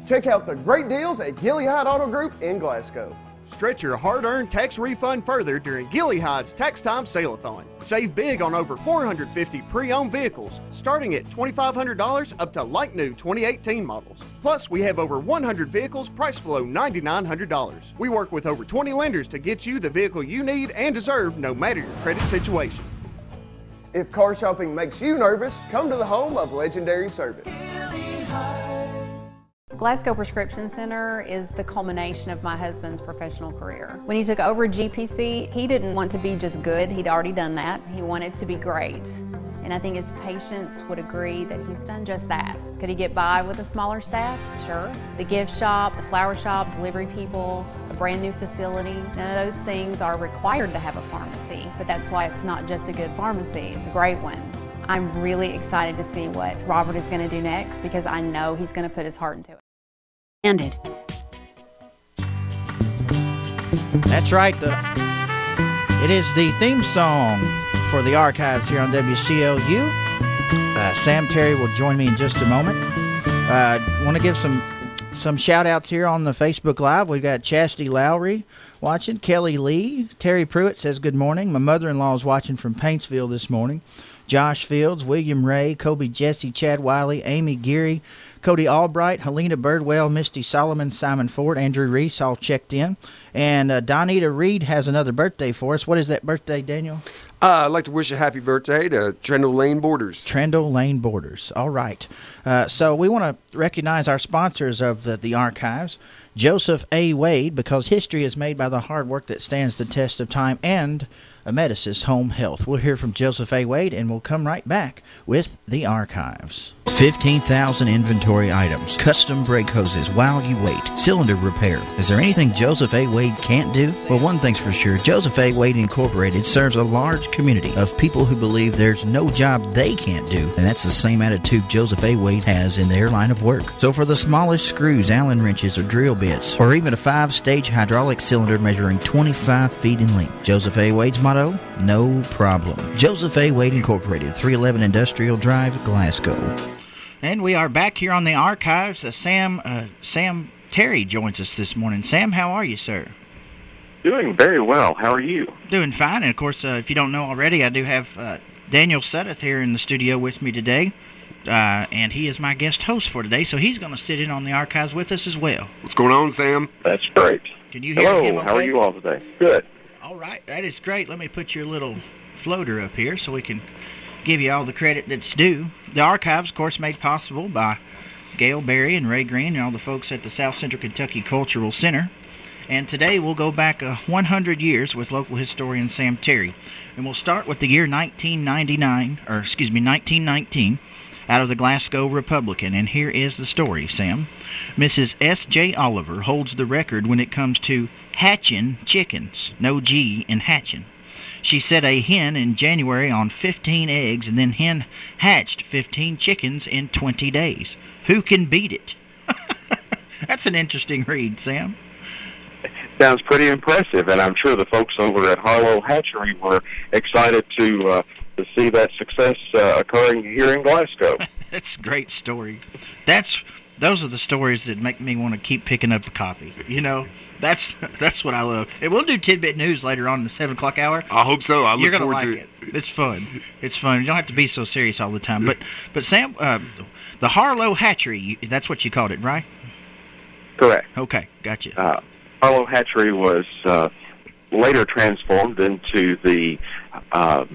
Check out the great deals at Gilead Auto Group in Glasgow. Stretch your hard-earned tax refund further during Gilead's Tax Time Sale-a-thon. Save big on over 450 pre-owned vehicles, starting at $2,500 up to like-new 2018 models. Plus, we have over 100 vehicles priced below $9,900. We work with over 20 lenders to get you the vehicle you need and deserve, no matter your credit situation. If car shopping makes you nervous, come to the home of legendary service. Glasgow Prescription Center is the culmination of my husband's professional career. When he took over GPC, he didn't want to be just good. He'd already done that. He wanted to be great. And I think his patients would agree that he's done just that. Could he get by with a smaller staff? Sure. The gift shop, the flower shop, delivery people, a brand new facility, none of those things are required to have a pharmacy, but that's why it's not just a good pharmacy, it's a great one. I'm really excited to see what Robert is going to do next because I know he's going to put his heart into it. Ended. That's right. It is the theme song for the Archives here on WCLU. Sam Terry will join me in just a moment. I want to give some shout-outs here on the Facebook Live. We've got Chastity Lowry watching, Kelly Lee. Terry Pruitt says good morning. My mother-in-law is watching from Paintsville this morning. Josh Fields, William Ray, Kobe Jesse, Chad Wiley, Amy Geary, Cody Albright, Helena Birdwell, Misty Solomon, Simon Ford, Andrew Reese all checked in. And Donita Reed has another birthday for us. What is that birthday, Daniel? I'd like to wish a happy birthday to Trendle Lane Borders. Trendle Lane Borders. All right. So we want to recognize our sponsors of the Archives. Joseph A. Wade, because history is made by the hard work that stands the test of time, and Amedisys Home Health. We'll hear from Joseph A. Wade, and we'll come right back with the Archives. 15,000 inventory items, custom brake hoses while you wait, cylinder repair. Is there anything Joseph A. Wade can't do? Well, one thing's for sure, Joseph A. Wade Incorporated serves a large community of people who believe there's no job they can't do, and that's the same attitude Joseph A. Wade has in their line of work. So for the smallest screws, Allen wrenches, or drill bits, or even a 5-stage hydraulic cylinder measuring 25 feet in length, Joseph A. Wade's motto, no problem. Joseph A. Wade Incorporated, 311 Industrial Drive, Glasgow. And we are back here on the Archives. Sam Terry joins us this morning. Sam, how are you, sir? Doing very well. How are you? Doing fine. And, of course, if you don't know already, I do have Daniel Suddeth here in the studio with me today. And he is my guest host for today, so he's going to sit in on the Archives with us as well. What's going on, Sam? That's great. Can you hear him okay? How are you all today? Good. All right. That is great. Let me put your little floater up here so we can give you all the credit that's due. The Archives, of course, made possible by Gail Berry and Ray Green and all the folks at the South Central Kentucky Cultural Center. And today we'll go back 100 years with local historian Sam Terry. And we'll start with the year 1919. out of the Glasgow Republican, and here is the story, Sam. Mrs. S.J. Oliver holds the record when it comes to hatching chickens. No G in hatching. She set a hen in January on 15 eggs, and then hen hatched 15 chickens in 20 days. Who can beat it? That's an interesting read, Sam. Sounds pretty impressive, and I'm sure the folks over at Harlow Hatchery were excited to see that success occurring here in Glasgow. That's a great story. Those are the stories that make me want to keep picking up a copy. You know, that's what I love. And we'll do Tidbit News later on in the 7 o'clock hour. I hope so. I look forward to it. It's fun. It's fun. You don't have to be so serious all the time. But Sam, the Harlow Hatchery, that's what you called it, right? Correct. Okay, gotcha. Harlow Hatchery was later transformed into the, I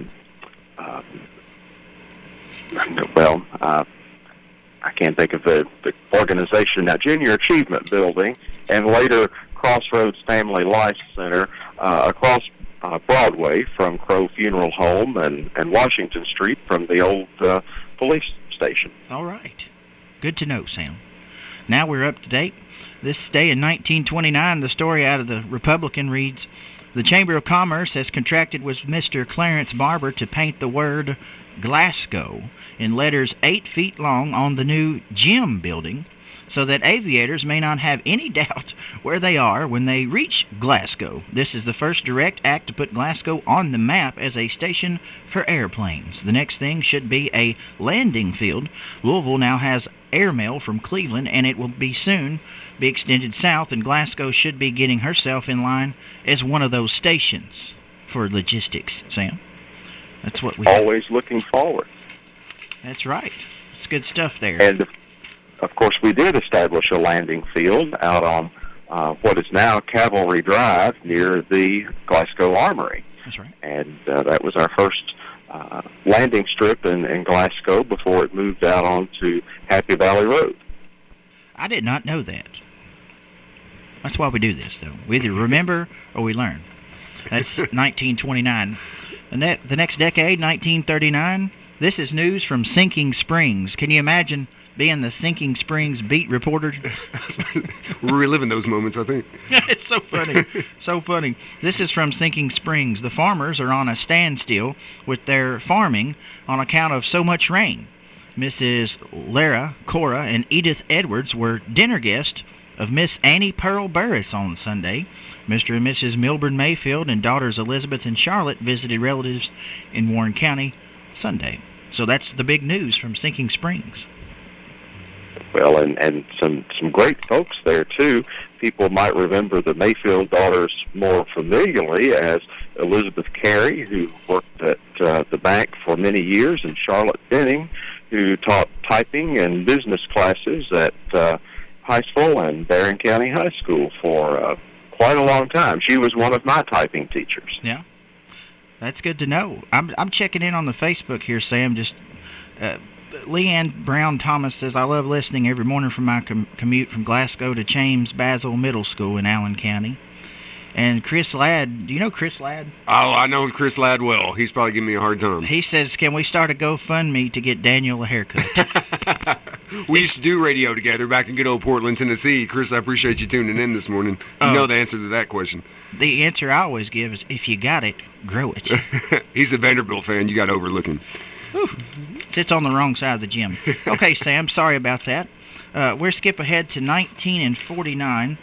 can't think of the organization now, Junior Achievement Building, and later Crossroads Family Life Center across Broadway from Crow Funeral Home and Washington Street from the old police station. All right. Good to know, Sam. Now we're up to date. This day in 1929, the story out of the Republican reads, the Chamber of Commerce has contracted with Mr. Clarence Barber to paint the word Glasgow in letters 8 feet long on the new gym building so that aviators may not have any doubt where they are when they reach Glasgow. This is the first direct act to put Glasgow on the map as a station for airplanes. The next thing should be a landing field. Louisville now has airmail from Cleveland, and it will be soon be extended south, and Glasgow should be getting herself in line as one of those stations for logistics, Sam. That's what we always looking forward. That's right. It's good stuff there. And, of course, we did establish a landing field out on what is now Cavalry Drive near the Glasgow Armory. That's right. And that was our first landing strip in Glasgow before it moved out onto Happy Valley Road. I did not know that. That's why we do this, though. We either remember or we learn. That's 1929. And the next decade, 1939, this is news from Sinking Springs. Can you imagine being the Sinking Springs beat reporter? We're reliving those moments, I think. It's so funny. So funny. This is from Sinking Springs. The farmers are on a standstill with their farming on account of so much rain. Mrs. Lara, Cora, and Edith Edwards were dinner guests of Miss Annie Pearl Burris on Sunday. Mr. and Mrs. Milburn Mayfield and daughters Elizabeth and Charlotte visited relatives in Warren County Sunday. So that's the big news from Sinking Springs. Well, and some great folks there, too. People might remember the Mayfield daughters more familiarly as Elizabeth Carey, who worked at the bank for many years, and Charlotte Denning, who taught typing and business classes at Hiceville and Barron County High School for quite a long time. She was one of my typing teachers. Yeah, that's good to know. I'm checking in on the Facebook here, Sam. Just Leanne Brown Thomas says, I love listening every morning from my commute from Glasgow to James Basil Middle School in Allen County. And Chris Ladd, do you know Chris Ladd? Oh, I know Chris Ladd well. He's probably giving me a hard time. He says, can we start a GoFundMe to get Daniel a haircut? We used to do radio together back in good old Portland, Tennessee. Chris, I appreciate you tuning in this morning. You know the answer to that question. The answer I always give is, if you got it, grow it. He's a Vanderbilt fan. You got to overlook him. Sits on the wrong side of the gym. Okay, Sam, sorry about that. We'll skip ahead to 1949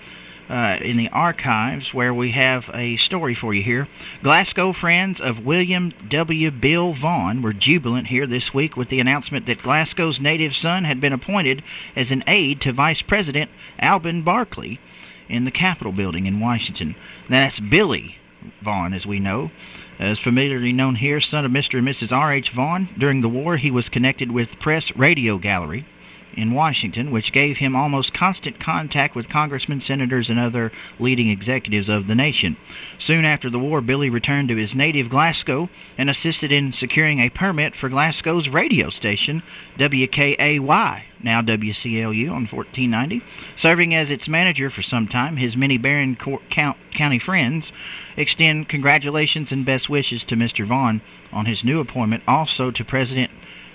in the archives, where we have a story for you here. Glasgow friends of William W. Bill Vaughn were jubilant here this week with the announcement that Glasgow's native son had been appointed as an aide to Vice President Alben Barkley in the Capitol building in Washington. Now, that's Billy Vaughn, as we know. As familiarly known here, son of Mr. and Mrs. R.H. Vaughn. During the war, he was connected with Press Radio Gallery in Washington, which gave him almost constant contact with congressmen, senators, and other leading executives of the nation. Soon after the war, Billy returned to his native Glasgow and assisted in securing a permit for Glasgow's radio station, WKAY, now WCLU, on 1490. Serving as its manager for some time, his many Barron County friends extend congratulations and best wishes to Mr. Vaughn on his new appointment, also to President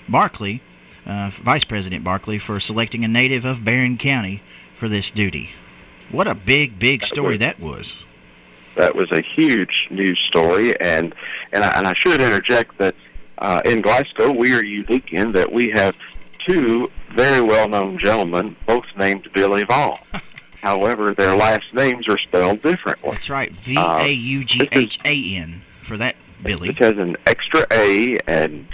Barkley Vice President Barkley, for selecting a native of Barron County for this duty. What a big story that was. That was a huge news story, and I should interject that in Glasgow we are unique in that we have two very well-known gentlemen, both named Billy Vaughn. However, their last names are spelled differently. That's right, Vaughan for that, Billy. Which has an extra A, and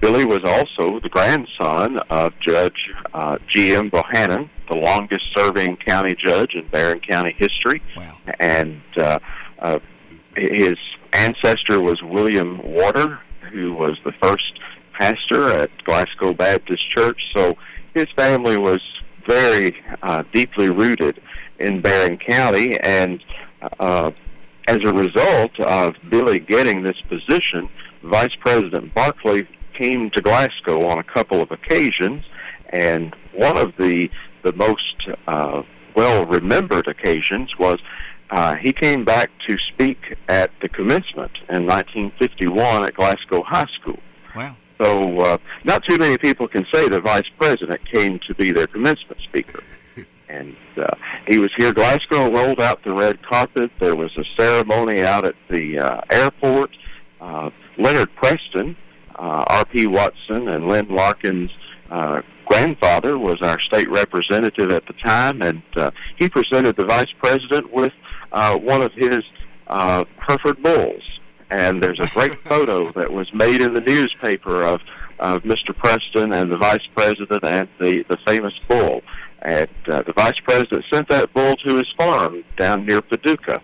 Billy was also the grandson of Judge G.M. Bohannon, the longest-serving county judge in Barron County history. Wow. And his ancestor was William Warder, who was the first pastor at Glasgow Baptist Church. So his family was very deeply rooted in Barron County, and as a result of Billy getting this position, Vice President Barkley came to Glasgow on a couple of occasions, and one of the most well-remembered occasions was he came back to speak at the commencement in 1951 at Glasgow High School. Wow. So not too many people can say the Vice President came to be their commencement speaker. And he was here. Glasgow rolled out the red carpet. There was a ceremony out at the airport. Leonard Preston, R.P. Watson, and Lynn Larkin's grandfather was our state representative at the time, and he presented the Vice President with one of his Hereford bulls. And there's a great photo that was made in the newspaper of Mr. Preston and the Vice President and the famous bull. And the Vice President sent that bull to his farm down near Paducah.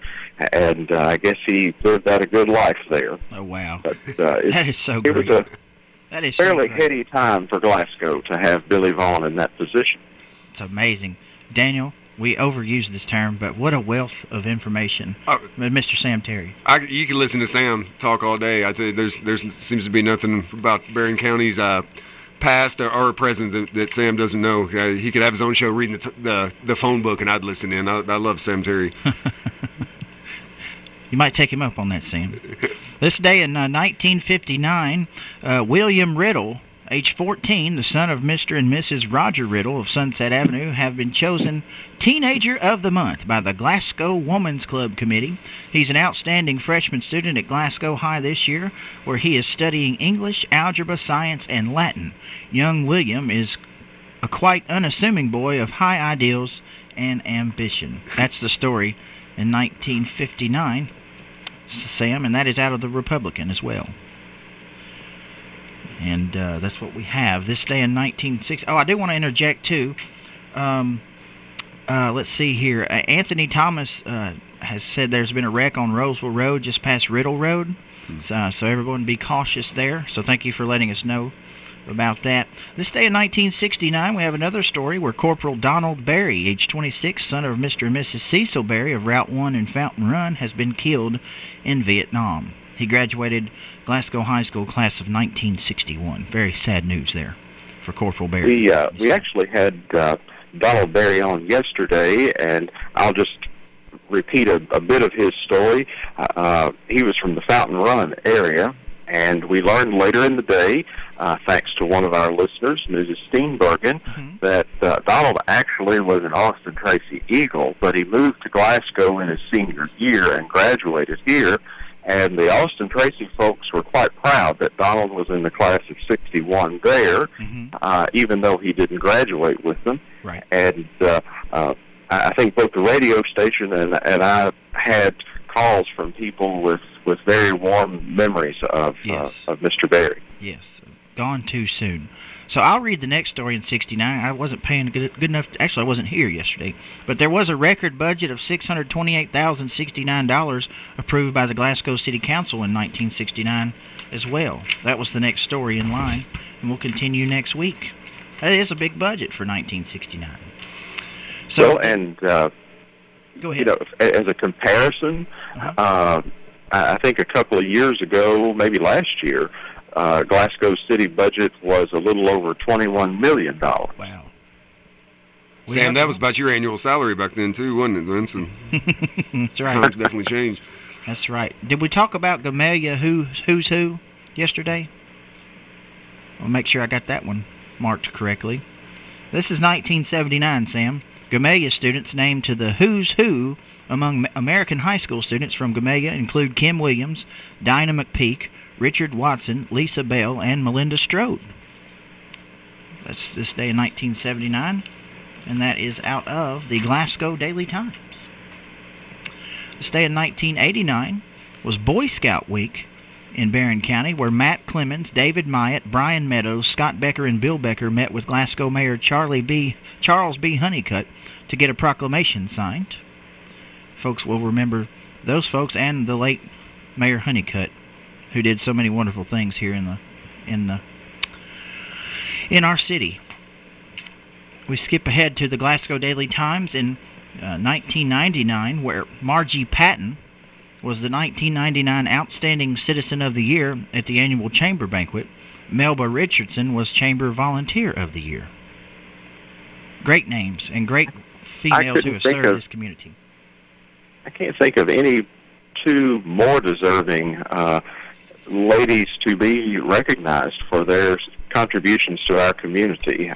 And I guess he lived out a good life there. Oh, wow. But, that is so great. It was that is fairly so great. heady time for Glasgow to have Billy Vaughn in that position. It's amazing. Daniel, we overuse this term, but what a wealth of information. Mr. Sam Terry. You can listen to Sam talk all day. I tell you, there seems to be nothing about Barron County's past or present that Sam doesn't know. He could have his own show reading the phone book, and I'd listen in. I love Sam Terry. You might take him up on that, Sam. This day in 1959, William Riddle, age 14, the son of Mr. and Mrs. Roger Riddle of Sunset Avenue, have been chosen Teenager of the Month by the Glasgow Women's Club Committee. He's an outstanding freshman student at Glasgow High this year, where he is studying English, algebra, science, and Latin. Young William is a quite unassuming boy of high ideals and ambition. That's the story in 1959, Sam, and that is out of the Republican as well. And that's what we have. This day in 1960. Oh, I do want to interject, too. Let's see here. Anthony Thomas has said there's been a wreck on Roseville Road just past Riddle Road. So everyone be cautious there. So thank you for letting us know about that. This day in 1969, we have another story where Corporal Donald Berry, age 26, son of Mr. and Mrs. Cecil Berry of Route 1 in Fountain Run, has been killed in Vietnam. He graduated Glasgow High School class of 1961. Very sad news there for Corporal Berry. We actually had Donald Berry on yesterday, and I'll just repeat a bit of his story. He was from the Fountain Run area, and we learned later in the day, thanks to one of our listeners, Mrs. Steenbergen, that Donald actually was an Austin Tracy Eagle, but he moved to Glasgow in his senior year and graduated here. And the Austin Tracy folks were quite proud that Donald was in the class of 61 there, even though he didn't graduate with them. Right. And I think both the radio station and I had calls from people with very warm memories of Mr. Berry. Yes, gone too soon. So I'll read the next story in 69. I wasn't paying good enough. Actually, I wasn't here yesterday. But there was a record budget of $628,069 approved by the Glasgow City Council in 1969 as well. That was the next story in line, and we'll continue next week. That is a big budget for 1969. So, well, and go ahead. You know, as a comparison, I think a couple of years ago, maybe last year, Glasgow City budget was a little over $21 million. Wow. Sam, that was about your annual salary back then, too, wasn't it, Vincent? That's right. Times definitely changed. That's right. Did we talk about Gamelia Who's Who yesterday? I'll make sure I got that one. marked correctly. This is 1979, Sam. Gamaliel students named to the who's who among American high school students from Gamaliel include Kim Williams, Dinah McPeak, Richard Watson, Lisa Bell, and Melinda Strode. That's this day in 1979, and that is out of the Glasgow Daily Times. This day in 1989 was Boy Scout Week in Barron County, where Matt Clemens, David Myatt, Brian Meadows, Scott Becker, and Bill Becker met with Glasgow Mayor Charles B. Honeycutt to get a proclamation signed. Folks will remember those folks and the late Mayor Honeycutt, who did so many wonderful things here in our city. We skip ahead to the Glasgow Daily Times in 1999, where Margie Patton was the 1999 Outstanding Citizen of the Year at the annual Chamber Banquet. Melba Richardson was Chamber Volunteer of the Year. Great names and great females who have served this community. I can't think of any two more deserving ladies to be recognized for their contributions to our community.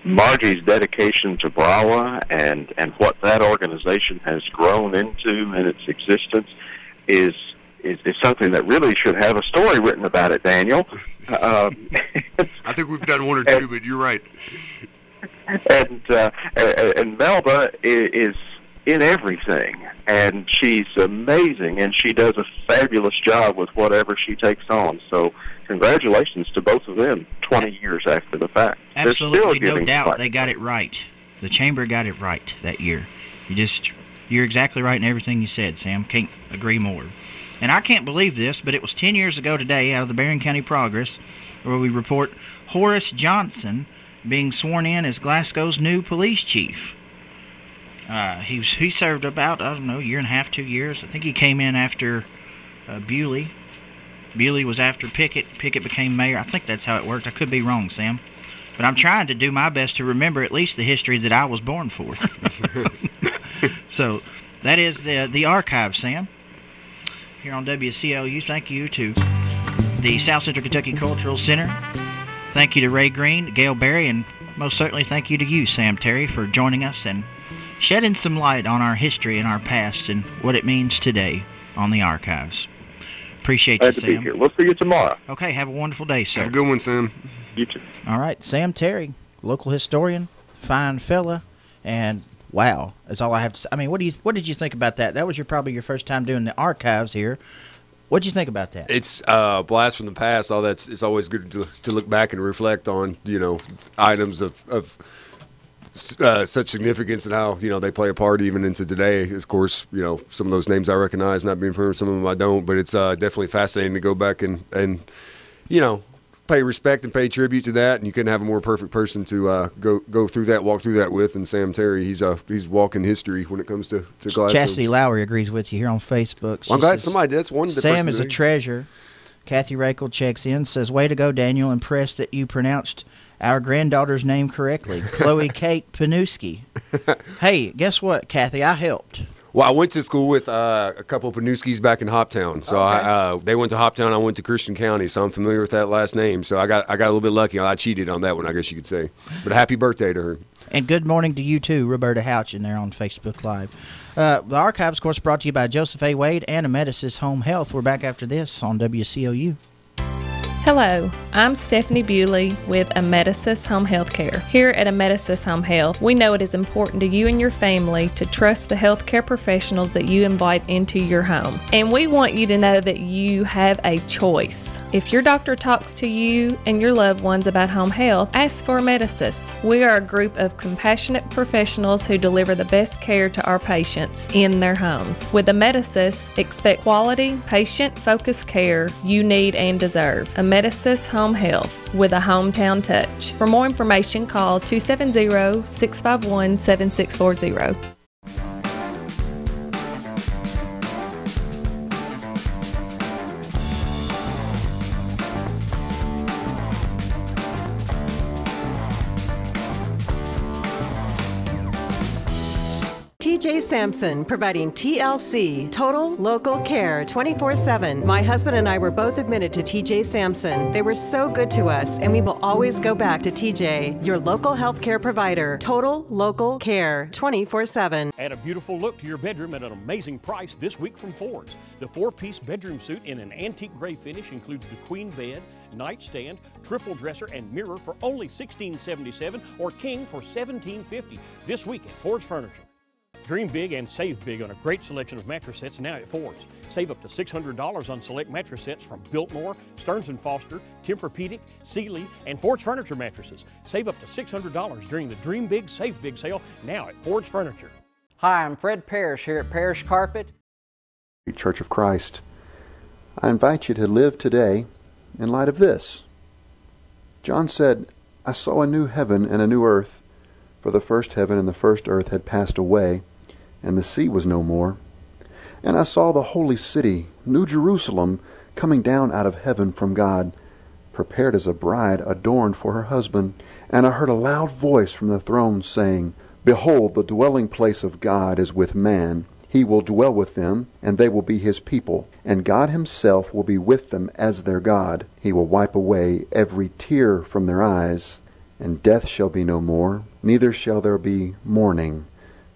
Margie's dedication to BRAWA and what that organization has grown into in its existence is something that really should have a story written about it, Daniel. I think we've done one or two, but you're right. And Melba is in everything, and she's amazing, and she does a fabulous job with whatever she takes on. So congratulations to both of them 20 years after the fact. Absolutely, no doubt they got it right. The Chamber got it right that year. You're exactly right in everything you said, Sam. Can't agree more. And I can't believe this, but it was 10 years ago today out of the Barron County Progress where we report Horace Johnson being sworn in as Glasgow's new police chief. He served about, a year and a half, 2 years. I think he came in after Bewley. Bewley was after Pickett. Pickett became mayor. I think that's how it worked. I could be wrong, Sam. But I'm trying to do my best to remember at least the history that I was born for. So that is the archive, Sam. Here on WCLU, thank you to the South Central Kentucky Cultural Center. Thank you to Ray Green, Gail Berry, and most certainly thank you to you, Sam Terry, for joining us and shedding some light on our history and our past and what it means today on the archives. Appreciate you, Sam. Glad to be here. We'll see you tomorrow. Okay, have a wonderful day, sir. Have a good one, Sam. You too. All right, Sam Terry, local historian, fine fella, and wow, that's all I have to say. I mean, what did you think about that? That was probably your first time doing the archives here. What did you think about that? It's a blast from the past. It's always good to look back and reflect on, items of such significance and how, they play a part even into today. Of course, some of those names I recognize, not being familiar with some of them I don't, but it's definitely fascinating to go back and pay respect and pay tribute to that. And you couldn't have a more perfect person to go through that, walk through that with. And Sam Terry, he's walking history when it comes to Glasgow. Chastity Lowry agrees with you here on Facebook. Well, I'm glad that's one. Sam is a treasure. Kathy Rakel checks in, says, "Way to go, Daniel. Impressed that you pronounced our granddaughter's name correctly, Chloe Kate Panuski." Hey, guess what, Kathy? I helped. Well, I went to school with a couple of Panuskis back in Hoptown. So okay. They went to Hoptown. I went to Christian County, so I'm familiar with that last name. So I got a little bit lucky. I cheated on that one, I guess you could say. But happy birthday to her. And good morning to you, too, Roberta Houchin there on Facebook Live. The archives, of course, brought to you by Joseph A. Wade and Ametis Home Health. We're back after this on WCLU. Hello, I'm Stephanie Bewley with Ametis Home Health Care. Here at Ametis Home Health, we know it is important to you and your family to trust the healthcare professionals that you invite into your home. And we want you to know that you have a choice. If your doctor talks to you and your loved ones about home health, ask for Ametis. We are a group of compassionate professionals who deliver the best care to our patients in their homes. With Ametis, expect quality, patient-focused care you need and deserve. Ametis Home Health with a hometown touch. For more information, call 270-651-7640. TJ Sampson, providing TLC, total local care 24/7. My husband and I were both admitted to TJ Sampson. They were so good to us, and we will always go back to TJ, your local healthcare provider. Total local care 24/7. Add a beautiful look to your bedroom at an amazing price this week from Ford's. The 4-piece bedroom suit in an antique gray finish includes the queen bed, nightstand, triple dresser, and mirror for only $16.77 or king for $17.50 this week at Ford's Furniture. Dream big and save big on a great selection of mattress sets now at Ford's. Save up to $600 on select mattress sets from Biltmore, Stearns & Foster, Tempur-Pedic, Sealy, and Ford's Furniture mattresses. Save up to $600 during the Dream Big, Save Big sale now at Ford's Furniture. Hi, I'm Fred Parrish here at Parrish Carpet. Church of Christ, I invite you to live today in light of this. John said, I saw a new heaven and a new earth, for the first heaven and the first earth had passed away, and the sea was no more. And I saw the holy city, New Jerusalem, coming down out of heaven from God, prepared as a bride adorned for her husband. And I heard a loud voice from the throne saying, Behold, the dwelling place of God is with man. He will dwell with them, and they will be his people. And God himself will be with them as their God. He will wipe away every tear from their eyes, and death shall be no more. Neither shall there be mourning,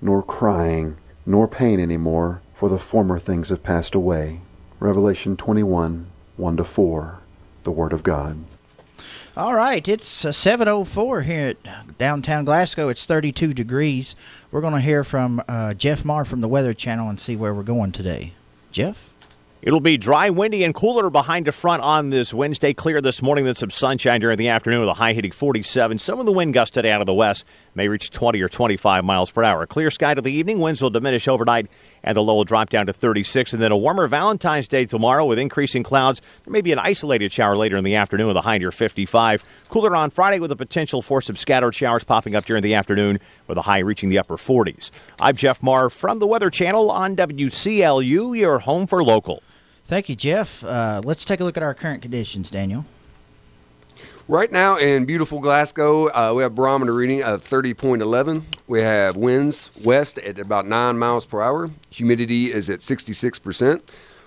nor crying, nor pain any more, for the former things have passed away. Revelation 21, 1-4, the Word of God. All right, it's 7:04 here at downtown Glasgow. It's 32 degrees. We're going to hear from Jeff Marr from the Weather Channel and see where we're going today. Jeff? It'll be dry, windy, and cooler behind the front on this Wednesday. Clear this morning, then some sunshine during the afternoon with a high hitting 47. Some of the wind gusts today out of the west may reach 20 or 25 miles per hour. Clear sky to the evening. Winds will diminish overnight, and the low will drop down to 36. And then a warmer Valentine's Day tomorrow with increasing clouds. There may be an isolated shower later in the afternoon with a high near 55. Cooler on Friday with the potential for some scattered showers popping up during the afternoon with a high reaching the upper 40s. I'm Jeff Marr from the Weather Channel on WCLU, your home for local. Thank you, Jeff. Let's take a look at our current conditions, Daniel. Right now in beautiful Glasgow, we have barometer reading of 30.11. We have winds west at about 9 miles per hour. Humidity is at 66%.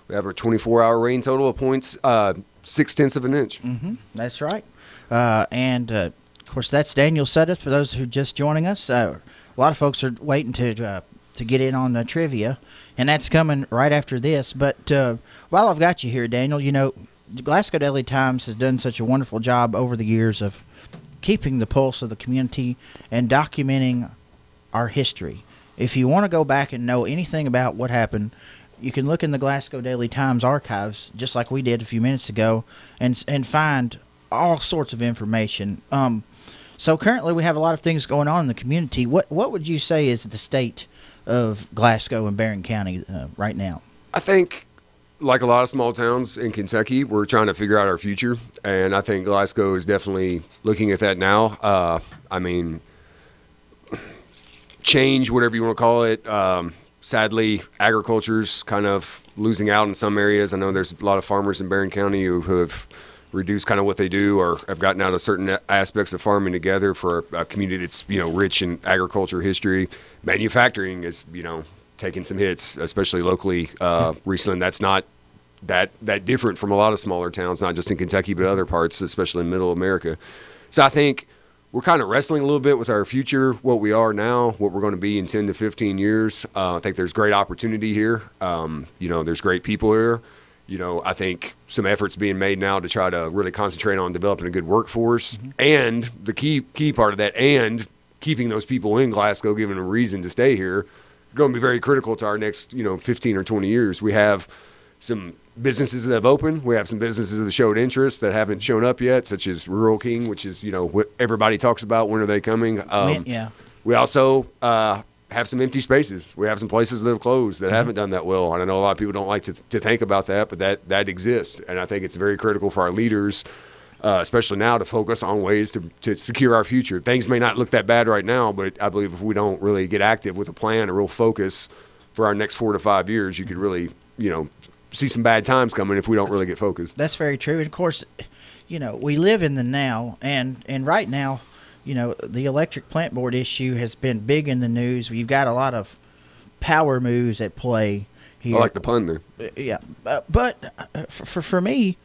We have a 24-hour rain total of 0.6 of an inch. Mm-hmm. That's right. And, of course, that's Daniel Suddeth. For those who are just joining us, a lot of folks are waiting to get in on the trivia, and that's coming right after this. But while I've got you here, Daniel, you know, the Glasgow Daily Times has done such a wonderful job over the years of keeping the pulse of the community and documenting our history. If you want to go back and know anything about what happened, you can look in the Glasgow Daily Times archives, just like we did a few minutes ago, and find all sorts of information. So currently we have a lot of things going on in the community. What would you say is the state of Glasgow and Barron County right now? I think, like a lot of small towns in Kentucky, we're trying to figure out our future, and I think Glasgow is definitely looking at that now. I mean, change, whatever you want to call it. Sadly, agriculture's kind of losing out in some areas. I know there's a lot of farmers in Barron County who have reduced kind of what they do or have gotten out of certain aspects of farming together for a community that's, you know, rich in agriculture history. Manufacturing is, you know, taking some hits, especially locally recently. And that's not that different from a lot of smaller towns, not just in Kentucky, but other parts, especially in middle America. So I think we're kind of wrestling a little bit with our future, what we are now, what we're going to be in 10 to 15 years. I think there's great opportunity here. You know, there's great people here. You know, I think some efforts being made now to try to really concentrate on developing a good workforce, and the key part of that, and keeping those people in Glasgow, giving them a reason to stay here, going to be very critical to our next, 15 or 20 years. We have some businesses that have opened. We have some businesses that have showed interest that haven't shown up yet, such as Rural King, which is, what everybody talks about. When are they coming? Yeah. We also have some empty spaces. We have some places that have closed that haven't done that well. And I know a lot of people don't like to think about that, but that exists. And I think it's very critical for our leaders, especially now, to focus on ways to secure our future. Things may not look that bad right now, but I believe if we don't really get active with a plan, a real focus for our next 4 to 5 years, you could really, see some bad times coming if we don't really get focused. That's very true. And of course, we live in the now, and right now, the electric plant board issue has been big in the news. We've got a lot of power moves at play here. I like the pun there. Yeah, but for me,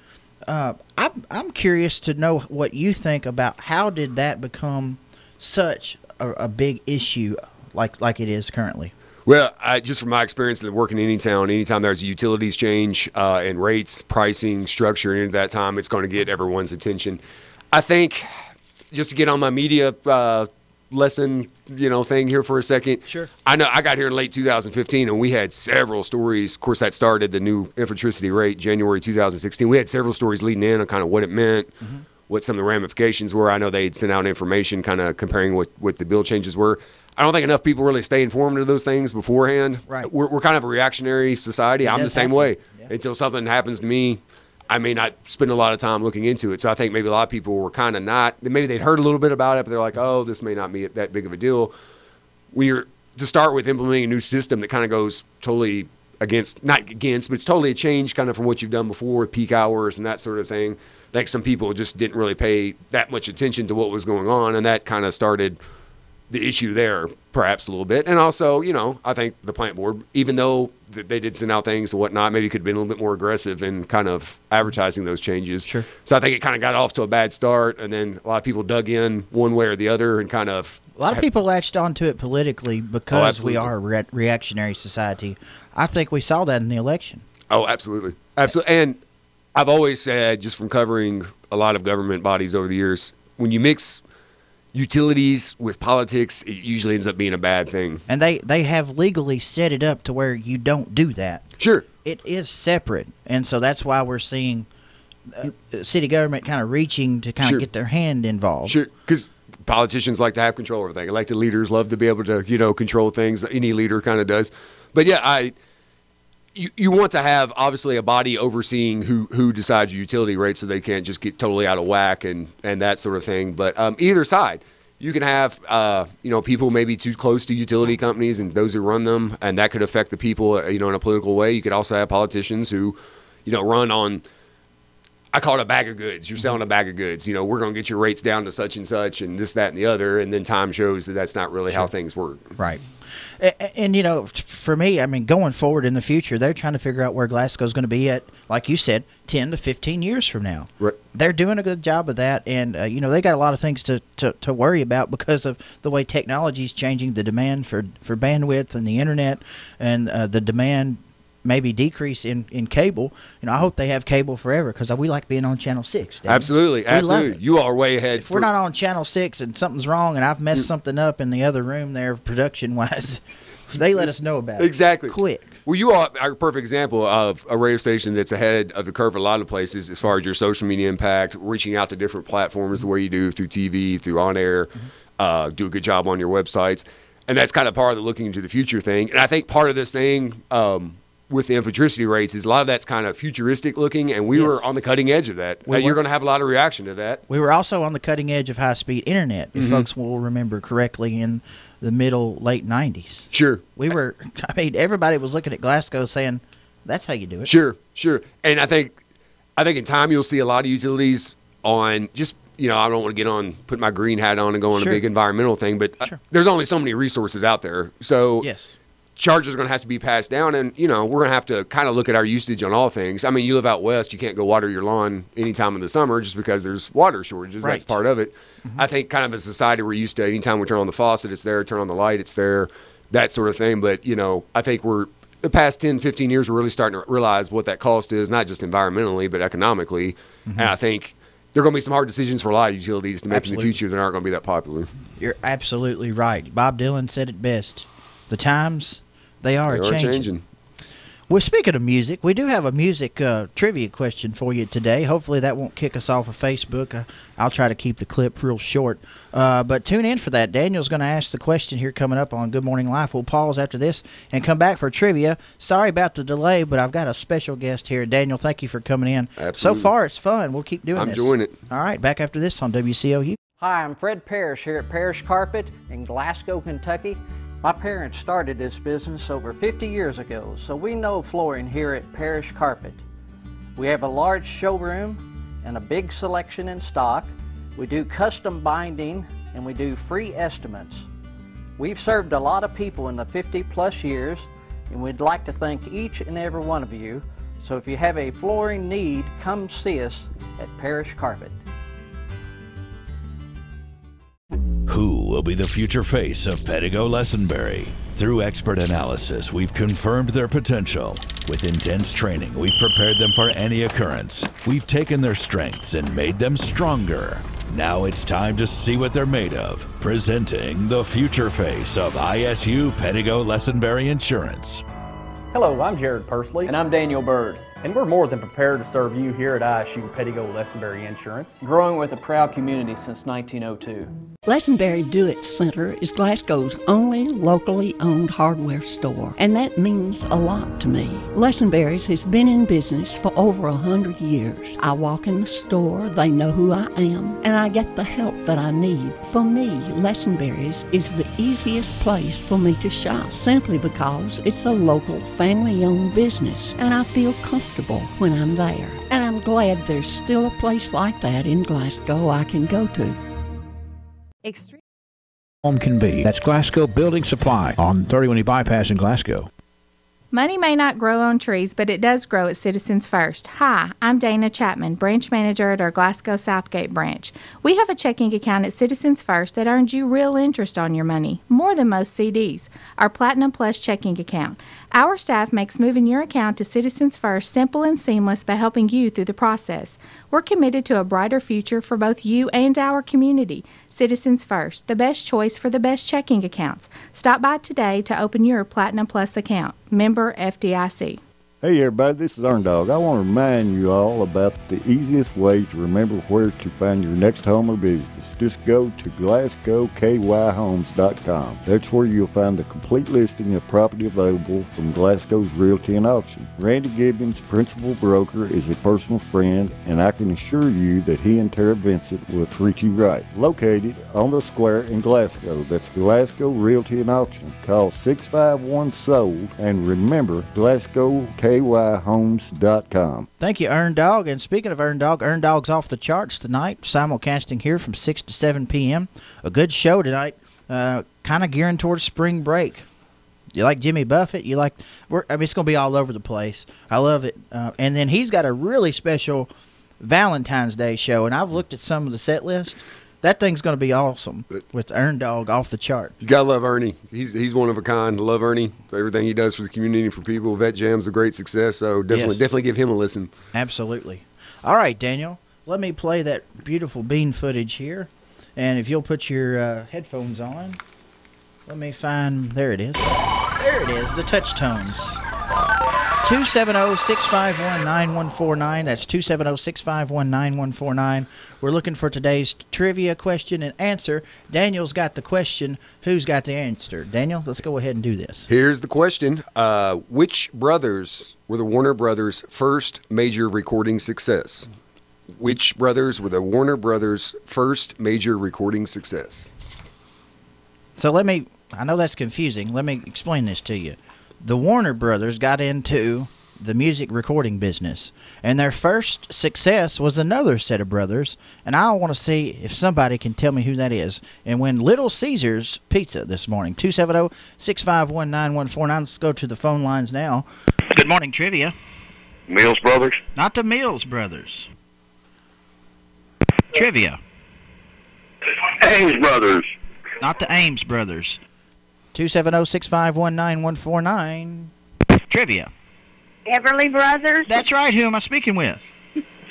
I'm curious to know what you think about how did that become such a big issue like it is currently. Well, just from my experience in working in any town, anytime there's a utilities change and rates, pricing, structure, and at that time, it's going to get everyone's attention. I think, just to get on my media lesson, thing here for a second. Sure. I know I got here in late 2015, and we had several stories. Of course, that started the new electricity rate January 2016. We had several stories leading in on kind of what it meant, what some of the ramifications were. I know they had sent out information kind of comparing what the bill changes were. I don't think enough people really stay informed of those things beforehand. Right. We're kind of a reactionary society. I'm the same way. Yeah. Until something happens to me, I may not spend a lot of time looking into it. So I think maybe a lot of people were kind of not. Maybe they'd heard a little bit about it, but they're like, oh, this may not be that big of a deal. When you're to start with implementing a new system that kind of goes totally not against, but it's totally a change kind of from what you've done before with peak hours and that sort of thing. I think some people just didn't really pay that much attention to what was going on, and that kind of started the issue there perhaps a little bit. And also, I think the plant board, even though they did send out things and whatnot, maybe could have been a little bit more aggressive in kind of advertising those changes. Sure. So I think it kind of got off to a bad start, and then a lot of people dug in one way or the other and kind of... A lot of people latched onto it politically because we are a reactionary society. I think we saw that in the election. Oh, absolutely. Absolutely. And I've always said, just from covering a lot of government bodies over the years, when you mix utilities with politics, it usually ends up being a bad thing. And they have legally set it up to where you don't do that. Sure. It is separate. And so that's why we're seeing city government kind of reaching to kind of get their hand involved. Sure, because politicians like to have control over things. Elected leaders love to be able to, control things. Any leader kind of does. But yeah, you want to have, obviously, a body overseeing who decides your utility rate so they can't just get totally out of whack and that sort of thing. But either side, you can have, people maybe too close to utility companies and those who run them, and that could affect the people, in a political way. You could also have politicians who, run on, I call it a bag of goods. You're selling a bag of goods. We're going to get your rates down to such and such and this, that, and the other, and then time shows that that's not really how things work. Right. And for me, I mean, going forward in the future, they're trying to figure out where Glasgow's going to be at, like you said, 10 to 15 years from now. Right. They're doing a good job of that, and, they got a lot of things to worry about because of the way technology is changing, the demand for bandwidth and the Internet, and the demand maybe decrease in cable. I hope they have cable forever because we like being on Channel 6. Absolutely. You are way ahead. If we're not on Channel 6 and something's wrong and I've messed something up in the other room there production-wise, they let us know about it. Exactly. Quick. Well, you all are a perfect example of a radio station that's ahead of the curve in a lot of places as far as your social media impact, reaching out to different platforms the way you do through TV, through on-air, do a good job on your websites. And that's kind of part of the looking into the future thing. And I think part of this thing with the electricity rates is a lot of that's kind of futuristic looking, and we were on the cutting edge of that. You're going to have a lot of reaction to that. We were also on the cutting edge of high-speed internet, if folks will remember correctly, in the late 90s. Sure. Everybody was looking at Glasgow saying, that's how you do it. Sure. And I think in time you'll see a lot of utilities on just, I don't want to get on, put my green hat on and go on a big environmental thing, but there's only so many resources out there. So yes. Charges are going to have to be passed down, and, we're going to have to kind of look at our usage on all things. I mean, you live out west, you can't go water your lawn any time in the summer just because there's water shortages. Right. That's part of it. I think kind of as a society we're used to anytime we turn on the faucet, it's there, turn on the light, it's there, that sort of thing. But, I think the past 10, 15 years, we're really starting to realize what that cost is, not just environmentally, but economically. And I think there are going to be some hard decisions for a lot of utilities to make in the future that aren't going to be that popular. You're absolutely right. Bob Dylan said it best. The times... They are changing. Well, speaking of music, we do have a music trivia question for you today. Hopefully that won't kick us off of Facebook. I'll try to keep the clip real short. But tune in for that. Daniel's going to ask the question here coming up on Good Morning Life. We'll pause after this and come back for trivia. Sorry about the delay, but I've got a special guest here. Daniel, thank you for coming in. Absolutely. So far, it's fun. We'll keep doing this. I'm enjoying it. All right, back after this on WCLU. Hi, I'm Fred Parrish here at Parrish Carpet in Glasgow, Kentucky. My parents started this business over 50 years ago, so we know flooring here at Parrish Carpet. We have a large showroom and a big selection in stock. We do custom binding and we do free estimates. We've served a lot of people in the 50-plus years, and we'd like to thank each and every one of you. So if you have a flooring need, come see us at Parish Carpet. Who will be the future face of Pedigo Lessenberry? Through expert analysis, we've confirmed their potential. With intense training, we've prepared them for any occurrence. We've taken their strengths and made them stronger. Now it's time to see what they're made of. Presenting the future face of ISU Pedigo Lessenberry Insurance. Hello, I'm Jared Pursley. And I'm Daniel Bird. And we're more than prepared to serve you here at ISU Pedigo Lessenberry Insurance, growing with a proud community since 1902. Lessenberry Do-It Center is Glasgow's only locally owned hardware store, and that means a lot to me. Lessenberry's has been in business for over 100 years. I walk in the store, they know who I am, and I get the help that I need. For me, Lessenberry's is the easiest place for me to shop, simply because it's a local family-owned business, and I feel comfortable when I'm there. And I'm glad there's still a place like that in Glasgow I can go to. Extreme home can be. That's Glasgow Building Supply on 31E Bypass in Glasgow. Money may not grow on trees, but it does grow at Citizens First. Hi, I'm Dana Chapman, branch manager at our Glasgow Southgate branch. We have a checking account at Citizens First that earns you real interest on your money, more than most CDs. Our Platinum Plus checking account. Our staff makes moving your account to Citizens First simple and seamless by helping you through the process. We're committed to a brighter future for both you and our community. Citizens First, the best choice for the best checking accounts. Stop by today to open your Platinum Plus account. Member FDIC. Hey everybody, this is Earn Dog. I want to remind you all about the easiest way to remember where to find your next home or business. Just go to GlasgowKYHomes.com. That's where you'll find the complete listing of property available from Glasgow's Realty and Auction. Randy Gibbons, principal broker, is a personal friend, and I can assure you that he and Tara Vincent will treat you right. Located on the square in Glasgow, that's Glasgow Realty and Auction. Call 651-SOLD, and remember, GlasgowKYHomes.com. Thank you, Earn Dog. And speaking of Earn Dog's off the charts tonight, simulcasting here from 6 to 7 p.m. A good show tonight, kind of gearing towards spring break. You like Jimmy Buffett? It's going to be all over the place. I love it. And then he's got a really special Valentine's Day show, and I've looked at some of the set list. That thing's going to be awesome with Earn Dog off the chart. You gotta love Ernie. He's one of a kind. Love Ernie. Everything he does for the community and for people. Vet Jam's a great success. So definitely give him a listen. Absolutely. All right, Daniel. Let me play that beautiful bean footage here, and if you'll put your headphones on, let me find. There it is. There it is. The touch tones. 270-651-9149. That's 270-651-9149. We're looking for today's trivia question and answer. Daniel's got the question. Who's got the answer? Daniel, let's go ahead and do this. Here's the question. Which brothers were the Warner Brothers' first major recording success? Which brothers were the Warner Brothers' first major recording success? So I know that's confusing. Let me explain this to you. The Warner Brothers got into the music recording business, and their first success was another set of brothers, and I want to see if somebody can tell me who that is, and win Little Caesars pizza this morning. 270-651-9149. Let's go to the phone lines now. Good morning, trivia. Mills Brothers? Not the Mills Brothers. Trivia. Ames Brothers. Not the Ames Brothers. 270-651-9149. Trivia. Everly Brothers. That's right. Who am I speaking with?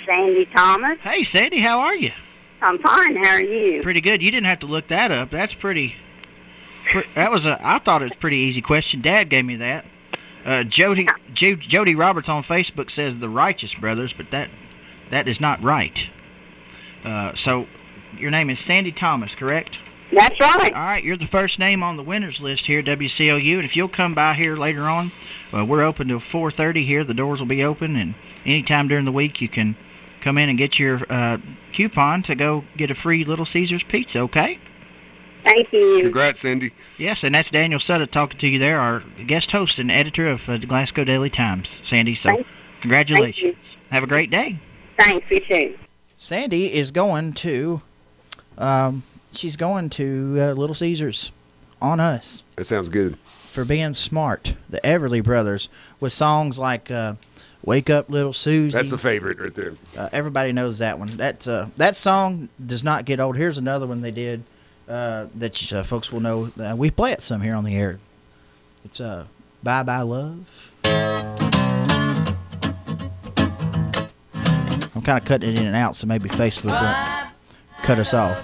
Sandy Thomas. Hey, Sandy, how are you? I'm fine. How are you? Pretty good. You didn't have to look that up. That's pretty. I thought it was a pretty easy question. Dad gave me that. Jody Roberts on Facebook says the Righteous Brothers, but that is not right. So your name is Sandy Thomas, correct? That's right. All right, you're the first name on the winners list here at WCLU, and if you'll come by here later on, we're open till 4:30 here. The doors will be open, and anytime during the week you can come in and get your coupon to go get a free Little Caesars pizza, okay? Thank you. Congrats, Sandy. Yes, and that's Daniel Sutter talking to you there, our guest host and editor of the Glasgow Daily Times, Sandy. So congratulations. Have a great day. Thanks, you too. Sandy is going to... she's going to Little Caesars on us. That sounds good. For being smart. The Everly Brothers with songs like Wake Up Little Susie. That's a favorite right there. Everybody knows that one. That song does not get old. Here's another one they did that folks will know. We play it some here on the air. It's Bye Bye Love. I'm kind of cutting it in and out, so maybe Facebook won't cut us off.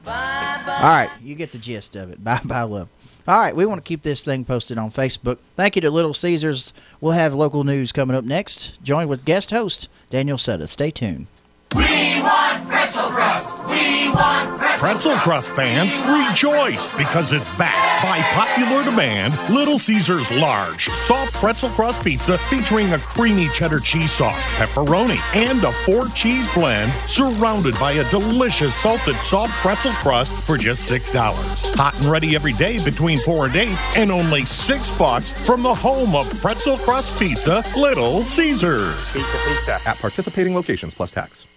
All right, you get the gist of it. Bye Bye Love. All right, we want to keep this thing posted on Facebook. Thank you to Little Caesars. We'll have local news coming up next, joined with guest host Daniel Sutta. Stay tuned. We want pretzel crust. We want Pretzel Crust fans, rejoice because it's back by popular demand. Little Caesars Large Soft Pretzel Crust Pizza featuring a creamy cheddar cheese sauce, pepperoni, and a 4-cheese blend surrounded by a delicious salted soft pretzel crust for just $6. Hot and ready every day between 4 and 8 and only $6 from the home of Pretzel Crust Pizza, Little Caesars. Pizza. At participating locations plus tax.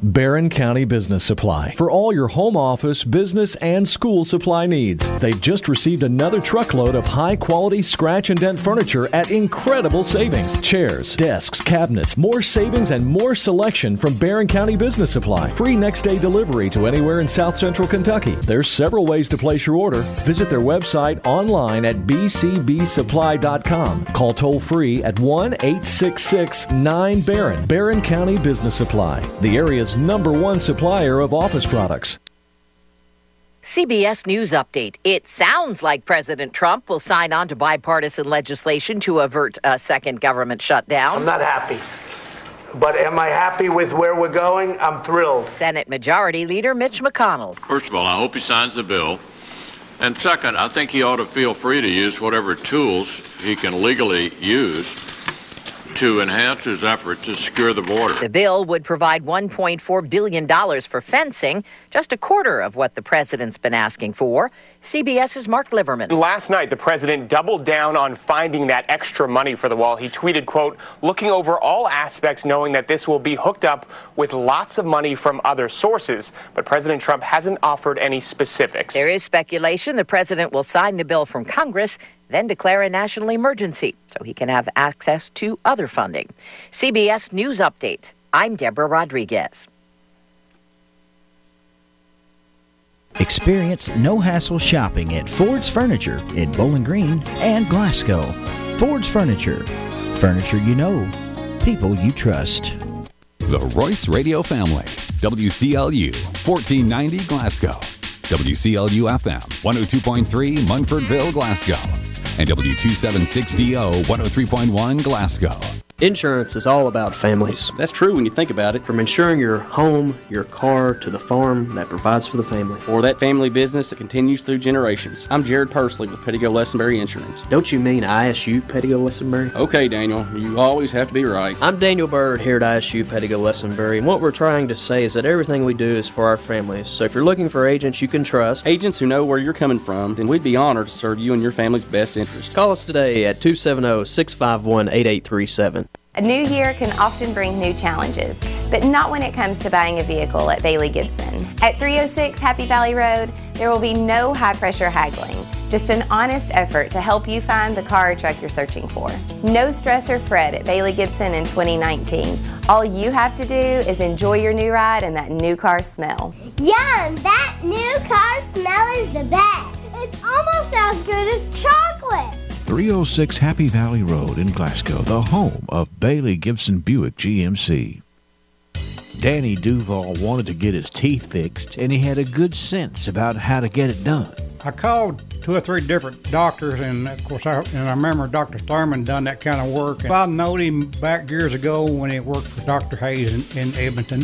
Barron County Business Supply. For all your home office, business, and school supply needs. They've just received another truckload of high-quality scratch and dent furniture at incredible savings. Chairs, desks, cabinets, more savings and more selection from Barron County Business Supply. Free next-day delivery to anywhere in South Central Kentucky. There's several ways to place your order. Visit their website online at bcbsupply.com. Call toll-free at 1-866-9-BARRON. Barron County Business Supply. The area's #1 supplier of office products. CBS News Update. It sounds like President Trump will sign on to bipartisan legislation to avert a second government shutdown. I'm not happy. But am I happy with where we're going? I'm thrilled. Senate Majority Leader Mitch McConnell. First of all, I hope he signs the bill. And second, I think he ought to feel free to use whatever tools he can legally use to enhance his effort to secure the border. The bill would provide $1.4 billion for fencing, just a quarter of what the president's been asking for. CBS's Mark Liverman. Last night, the president doubled down on finding that extra money for the wall. He tweeted, quote, looking over all aspects, knowing that this will be hooked up with lots of money from other sources. But President Trump hasn't offered any specifics. There is speculation the president will sign the bill from Congress, then declare a national emergency so he can have access to other funding. CBS News Update. I'm Deborah Rodriguez. Experience no-hassle shopping at Ford's Furniture in Bowling Green and Glasgow. Ford's Furniture. Furniture you know. People you trust. The Royce Radio Family. WCLU 1490 Glasgow. WCLU FM 102.3 Munfordville, Glasgow. And W276DO 103.1 Glasgow. Insurance is all about families. That's true when you think about it. From insuring your home, your car, to the farm that provides for the family. Or that family business that continues through generations. I'm Jared Pursley with Pettigo Lessenberry Insurance. Don't you mean ISU Pettigo Lessenberry? Okay, Daniel, you always have to be right. I'm Daniel Bird here at ISU Pettigo Lessenberry, and what we're trying to say is that everything we do is for our families. So if you're looking for agents you can trust, agents who know where you're coming from, then we'd be honored to serve you and your family's best interest. Call us today at 270-651-8837. A new year can often bring new challenges, but not when it comes to buying a vehicle at Bailey Gibson. At 306 Happy Valley Road, there will be no high-pressure haggling, just an honest effort to help you find the car or truck you're searching for. No stress or fret at Bailey Gibson in 2019. All you have to do is enjoy your new ride and that new car smell. Yum! That new car smell is the best. It's almost as good as chocolate. 306 Happy Valley Road in Glasgow, the home of Bailey Gibson Buick GMC. Danny Duval wanted to get his teeth fixed, and he had a good sense about how to get it done. I called 2 or 3 different doctors, and of course, I remember Dr. Thurman done that kind of work. And I knowed him back years ago when he worked for Dr. Hayes in Edmonton.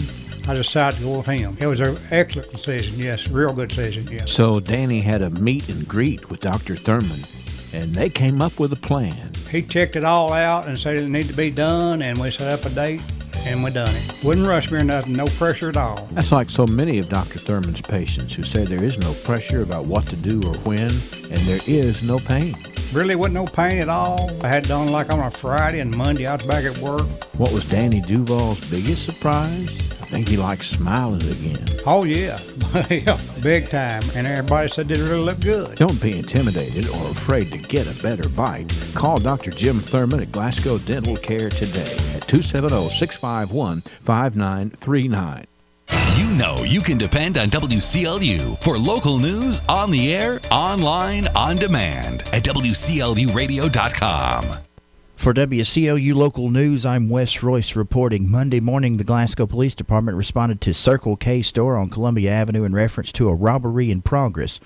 I decided to go with him. It was an excellent decision, yes, real good decision, yes. So Danny had a meet and greet with Dr. Thurman, and they came up with a plan. He checked it all out and said it needed to be done, and we set up a date, and we done it. Wouldn't rush me or nothing, no pressure at all. That's like so many of Dr. Thurman's patients who say there is no pressure about what to do or when, and there is no pain. Really wasn't no pain at all. I had done like on a Friday and Monday I was back at work. What was Danny Duval's biggest surprise? think he likes smiling again. Oh, yeah. Yeah, big time. And everybody said they really look good. Don't be intimidated or afraid to get a better bite. Call Dr. Jim Thurman at Glasgow Dental Care today at 270-651-5939. You know you can depend on WCLU for local news on the air, online, on demand at WCLUradio.com. For WCLU Local News, I'm Wes Royce reporting. Monday morning, the Glasgow Police Department responded to Circle K store on Columbia Avenue in reference to a robbery in progress.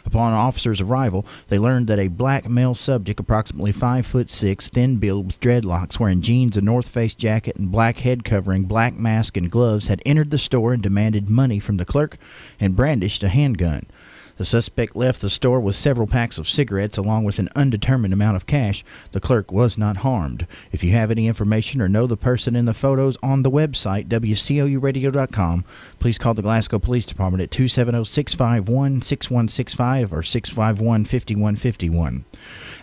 Upon officers' arrival, they learned that a black male subject, approximately 5'6", thin-built with dreadlocks, wearing jeans, a North Face jacket, and black head covering, black mask, and gloves, had entered the store and demanded money from the clerk and brandished a handgun. The suspect left the store with several packs of cigarettes along with an undetermined amount of cash. The clerk was not harmed. If you have any information or know the person in the photos on the website, WCLUradio.com, please call the Glasgow Police Department at 270-651-6165 or 651-5151.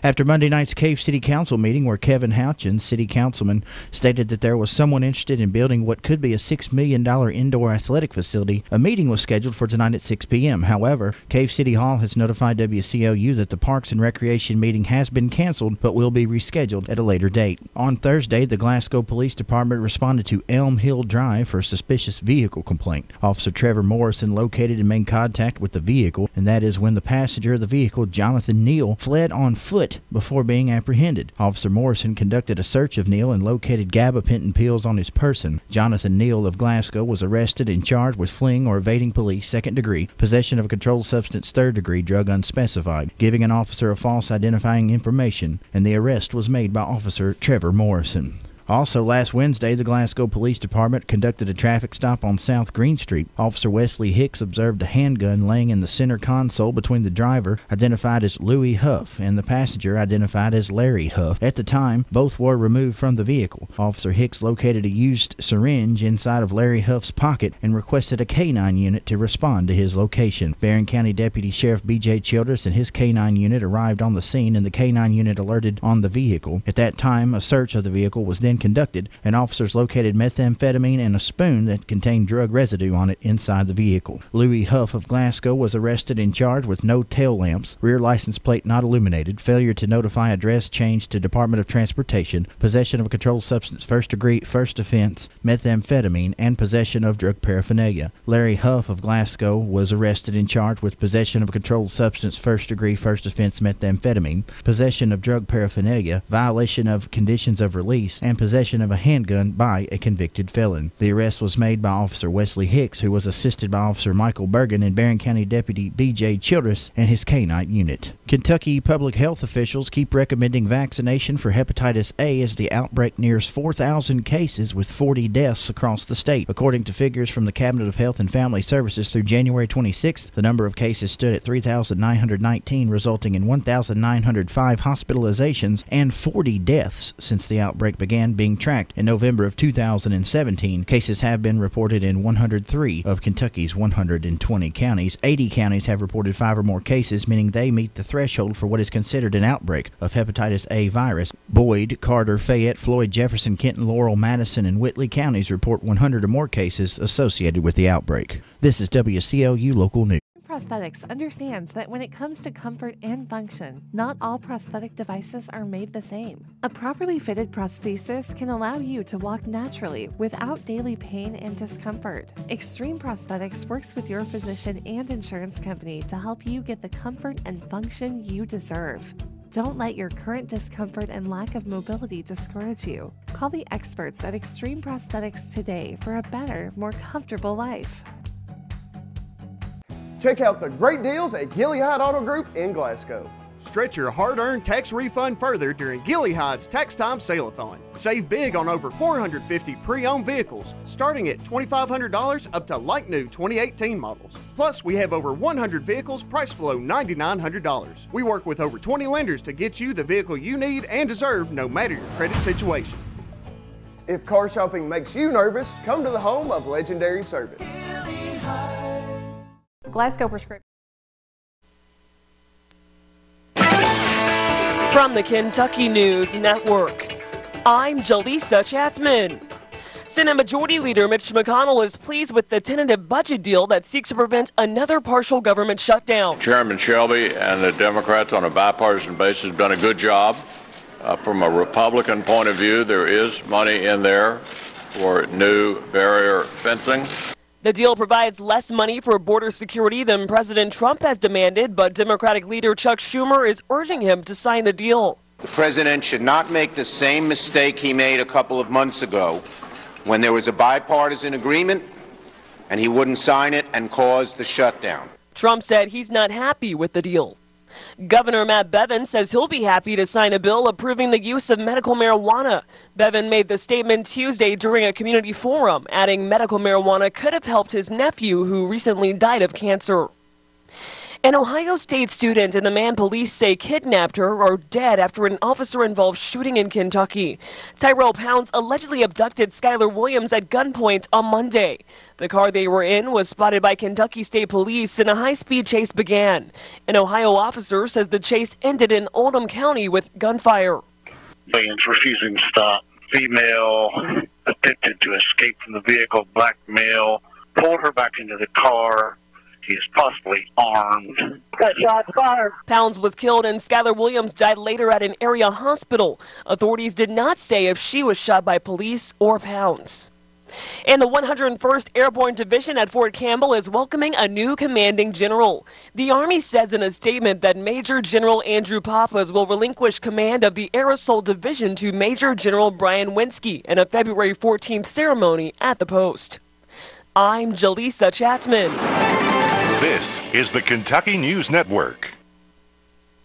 After Monday night's Cave City Council meeting, where Kevin Houchins, city councilman, stated that there was someone interested in building what could be a $6 million indoor athletic facility, a meeting was scheduled for tonight at 6 p.m. However, Cave City Hall has notified WCLU that the Parks and Recreation meeting has been canceled but will be rescheduled at a later date. On Thursday, the Glasgow Police Department responded to Elm Hill Drive for a suspicious vehicle complaint. Officer Trevor Morrison located and made contact with the vehicle, and that is when the passenger of the vehicle, Jonathan Neal, fled on foot before being apprehended. Officer Morrison conducted a search of Neal and located gabapentin pills on his person. Jonathan Neal of Glasgow was arrested and charged with fleeing or evading police, 2nd degree, possession of a controlled substance, 3rd degree, drug unspecified, giving an officer a false identifying information, and the arrest was made by Officer Trevor Morrison. Also, last Wednesday, the Glasgow Police Department conducted a traffic stop on South Green Street. Officer Wesley Hicks observed a handgun laying in the center console between the driver, identified as Louis Huff, and the passenger, identified as Larry Huff. At the time, both were removed from the vehicle. Officer Hicks located a used syringe inside of Larry Huff's pocket and requested a K-9 unit to respond to his location. Barron County Deputy Sheriff B.J. Childress and his K-9 unit arrived on the scene, and the K-9 unit alerted on the vehicle. At that time, a search of the vehicle was then conducted, and officers located methamphetamine and a spoon that contained drug residue on it inside the vehicle. Louis Huff of Glasgow was arrested and charged with no tail lamps, rear license plate not illuminated, failure to notify address change to Department of Transportation, possession of a controlled substance, 1st degree, first offense, methamphetamine, and possession of drug paraphernalia. Larry Huff of Glasgow was arrested and charged with possession of a controlled substance, 1st degree, first offense, methamphetamine, possession of drug paraphernalia, violation of conditions of release, and possession of a handgun by a convicted felon. The arrest was made by Officer Wesley Hicks, who was assisted by Officer Michael Bergen and Barron County Deputy B.J. Childress and his K-9 unit. Kentucky public health officials keep recommending vaccination for hepatitis A as the outbreak nears 4,000 cases with 40 deaths across the state. According to figures from the Cabinet of Health and Family Services through January 26th, the number of cases stood at 3,919, resulting in 1,905 hospitalizations and 40 deaths since the outbreak began being tracked in November of 2017. Cases have been reported in 103 of Kentucky's 120 counties. 80 counties have reported 5 or more cases, meaning they meet the threshold for what is considered an outbreak of hepatitis A virus. Boyd, Carter, Fayette, Floyd, Jefferson, Kenton, Laurel, Madison, and Whitley counties report 100 or more cases associated with the outbreak. This is WCLU Local News. Prosthetics understands that when it comes to comfort and function, not all prosthetic devices are made the same. A properly fitted prosthesis can allow you to walk naturally without daily pain and discomfort. Extreme Prosthetics works with your physician and insurance company to help you get the comfort and function you deserve. Don't let your current discomfort and lack of mobility discourage you. Call the experts at Extreme Prosthetics today for a better, more comfortable life. Check out the great deals at Gilead Auto Group in Glasgow. Stretch your hard-earned tax refund further during Gilead's Tax Time Sale-a-thon. Save big on over 450 pre-owned vehicles, starting at $2,500 up to like new 2018 models. Plus, we have over 100 vehicles priced below $9,900. We work with over 20 lenders to get you the vehicle you need and deserve, no matter your credit situation. If car shopping makes you nervous, come to the home of legendary service. Glasgow Prescription. From the Kentucky News Network, I'm Jaleesa Chapman. Senate Majority Leader Mitch McConnell is pleased with the tentative budget deal that seeks to prevent another partial government shutdown. Chairman Shelby and the Democrats on a bipartisan basis have done a good job. From a Republican point of view, there is money in there for new barrier fencing. The deal provides less money for border security than President Trump has demanded, but Democratic leader Chuck Schumer is urging him to sign the deal. The president should not make the same mistake he made a couple of months ago when there was a bipartisan agreement and he wouldn't sign it and cause the shutdown. Trump said he's not happy with the deal. Governor Matt Bevin says he'll be happy to sign a bill approving the use of medical marijuana. Bevin made the statement Tuesday during a community forum, adding medical marijuana could have helped his nephew who recently died of cancer. An Ohio State student and the man police say kidnapped her are dead after an officer-involved shooting in Kentucky. Tyrell Pounds allegedly abducted Skylar Williams at gunpoint on Monday. The car they were in was spotted by Kentucky State Police and a high-speed chase began. An Ohio officer says the chase ended in Oldham County with gunfire. Williams refusing to stop. Female attempted to escape from the vehicle, black male, pulled her back into the car. He is possibly armed. Shots fired. Pounds was killed and Skylar Williams died later at an area hospital. Authorities did not say if she was shot by police or Pounds. And the 101st Airborne Division at Fort Campbell is welcoming a new commanding general. The Army says in a statement that Major General Andrew Pappas will relinquish command of the Air Assault Division to Major General Brian Winsky in a February 14th ceremony at the post. I'm Jaleesa Chatman. This is the Kentucky News Network.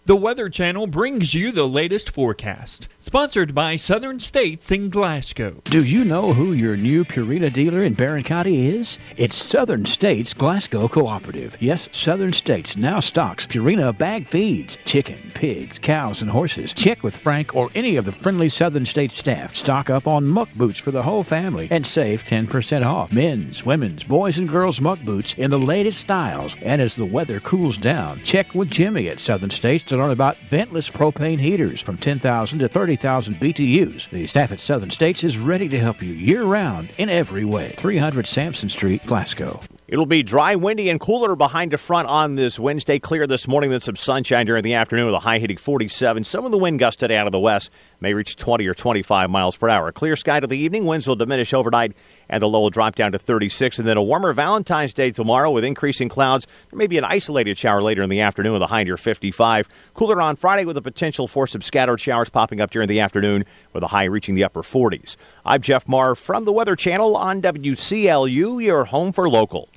The Weather Channel brings you the latest forecast, sponsored by Southern States in Glasgow. Do you know who your new Purina dealer in Barron County is? It's Southern States Glasgow Cooperative. Yes, Southern States now stocks Purina bag feeds, chicken, pigs, cows, and horses. Check with Frank or any of the friendly Southern States staff. Stock up on muck boots for the whole family and save 10% off. Men's, women's, boys, and girls muck boots in the latest styles. And as the weather cools down, check with Jimmy at Southern States to learn about ventless propane heaters from 10,000 to 30,000 BTUs. The staff at Southern States is ready to help you year-round in every way. 300 Sampson Street, Glasgow. It'll be dry, windy, and cooler behind the front on this Wednesday. Clear this morning, then some sunshine during the afternoon with a high hitting 47. Some of the wind gusts today out of the west may reach 20 or 25 miles per hour. Clear sky to the evening. Winds will diminish overnight, and the low will drop down to 36. And then a warmer Valentine's Day tomorrow with increasing clouds. There may be an isolated shower later in the afternoon with a high near 55. Cooler on Friday with a potential for some scattered showers popping up during the afternoon with a high reaching the upper 40s. I'm Jeff Marr from the Weather Channel on WCLU, your home for local.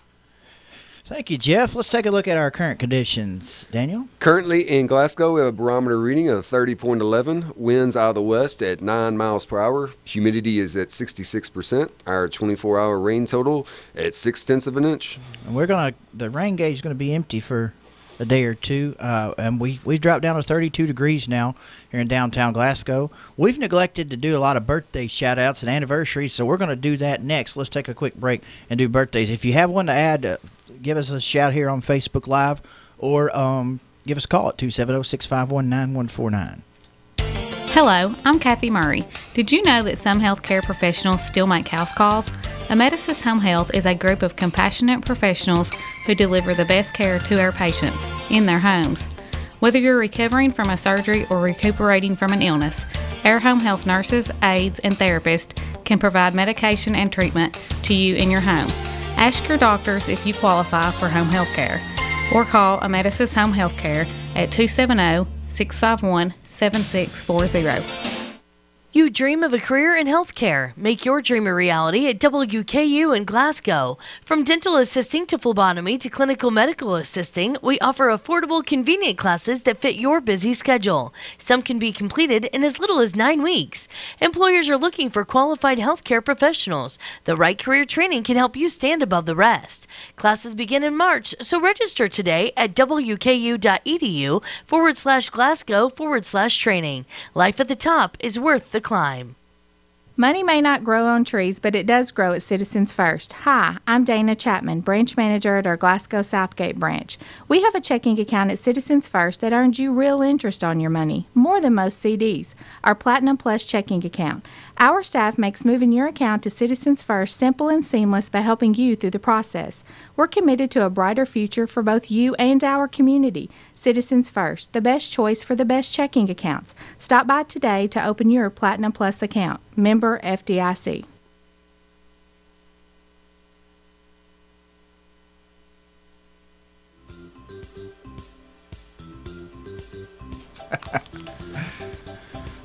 Thank you, Jeff. Let's take a look at our current conditions. Daniel? Currently in Glasgow, we have a barometer reading of 30.11. Winds out of the west at 9 miles per hour. Humidity is at 66%. Our 24-hour rain total at 0.6 of an inch. And the rain gauge is going to be empty for a day or two, and we've dropped down to 32 degrees now here in downtown Glasgow. We've neglected to do a lot of birthday shout-outs and anniversaries, so we're going to do that next. Let's take a quick break and do birthdays. If you have one to add, give us a shout here on Facebook Live, or give us a call at 270-651-9149. Hello, I'm Kathy Murray. Did you know that some healthcare professionals still make house calls? Amedisys Home Health is a group of compassionate professionals who deliver the best care to our patients in their homes. Whether you're recovering from a surgery or recuperating from an illness, our home health nurses, aides, and therapists can provide medication and treatment to you in your home. Ask your doctors if you qualify for home health care, or call Amedisys Home Health Care at 270-651-7640. You dream of a career in healthcare. Make your dream a reality at WKU in Glasgow. From dental assisting to phlebotomy to clinical medical assisting, we offer affordable, convenient classes that fit your busy schedule. Some can be completed in as little as 9 weeks. Employers are looking for qualified healthcare professionals. The right career training can help you stand above the rest. Classes begin in March, so register today at wku.edu/Glasgow/training. Life at the top is worth the climb. Money may not grow on trees, but it does grow at Citizens First. Hi, I'm Dana Chapman, branch manager at our Glasgow Southgate branch. We have a checking account at Citizens First that earns you real interest on your money, more than most CDs. Our Platinum Plus checking account. Our staff makes moving your account to Citizens First simple and seamless by helping you through the process. We're committed to a brighter future for both you and our community. Citizens First, the best choice for the best checking accounts. Stop by today to open your Platinum Plus account. Member FDIC.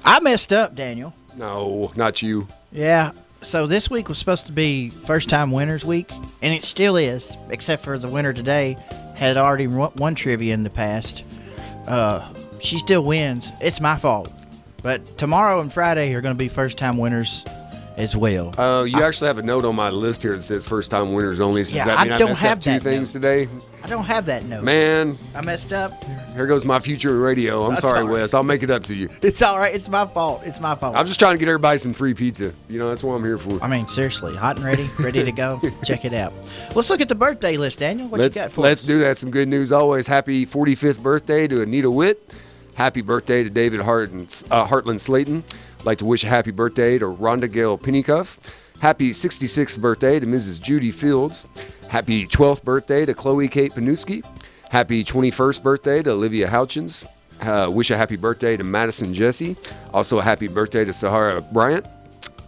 I messed up, Daniel. No, not you. Yeah. So this week was supposed to be First Time Winners Week, and it still is, except for the winner today had already won trivia in the past. She still wins. It's my fault. But tomorrow and Friday are going to be First Time Winners as well. You actually have a note on my list here that says first time winners only. So Yeah, does that mean I I don't messed have up two that things note. today? I don't have that note. Man, I messed up. here goes my future in radio. I'm That's sorry, all right. Wes. I'll make it up to you. It's all right. It's my fault. It's my fault. I'm just trying to get everybody some free pizza. You know, that's what I'm here for. I mean, seriously, hot and ready to go. Check it out. Let's look at the birthday list, Daniel. What you got for Let's us? do that. Some good news always. Happy 45th birthday to Anita Witt. Happy birthday to David Heartland Slayton. I'd like to wish a happy birthday to Rhonda Gale Pennycuff. Happy 66th birthday to Mrs. Judy Fields. Happy 12th birthday to Chloe Kate Panuski. Happy 21st birthday to Olivia Houchins. Wish a happy birthday to Madison Jesse. Also a happy birthday to Sahara Bryant.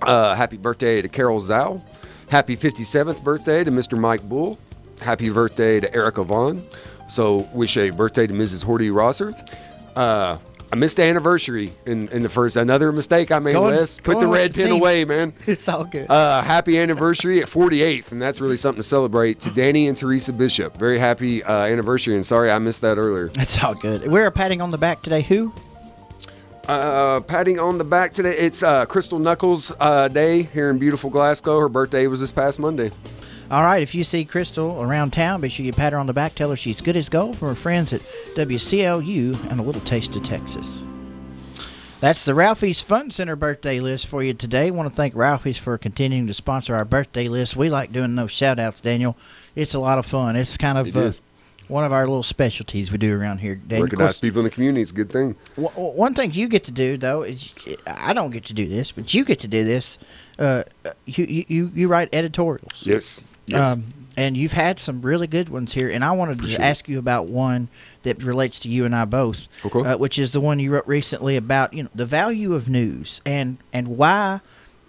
Happy birthday to Carol Zhao. Happy 57th birthday to Mr. Mike Bull. Happy birthday to Erica Vaughn. So wish a birthday to Mrs. Horty Rosser. I missed the anniversary in the first. Another mistake I made, Wes. Put the red pin away, man. It's all good. Happy anniversary at 48th, and that's really something to celebrate. To Danny and Teresa Bishop. Very happy anniversary, and sorry I missed that earlier. It's all good. We're patting on the back today. Who? Patting on the back today. It's Crystal Knuckles Day here in beautiful Glasgow. Her birthday was this past Monday. All right, if you see Crystal around town, be sure you pat her on the back. Tell her she's good as gold from her friends at WCLU and a little taste of Texas. That's the Ralphie's Fun Center birthday list for you today. Want to thank Ralphie's for continuing to sponsor our birthday list. We like doing those shout-outs, Daniel. It's a lot of fun. It's kind of one of our little specialties we do around here, Daniel. Recognize people in the community. It's a good thing. One thing you get to do, though, is I don't get to do this, but you get to do this. You write editorials. Yes. And you've had some really good ones here, and I wanted to ask you about one that relates to you and I both, which is the one you wrote recently about the value of news and why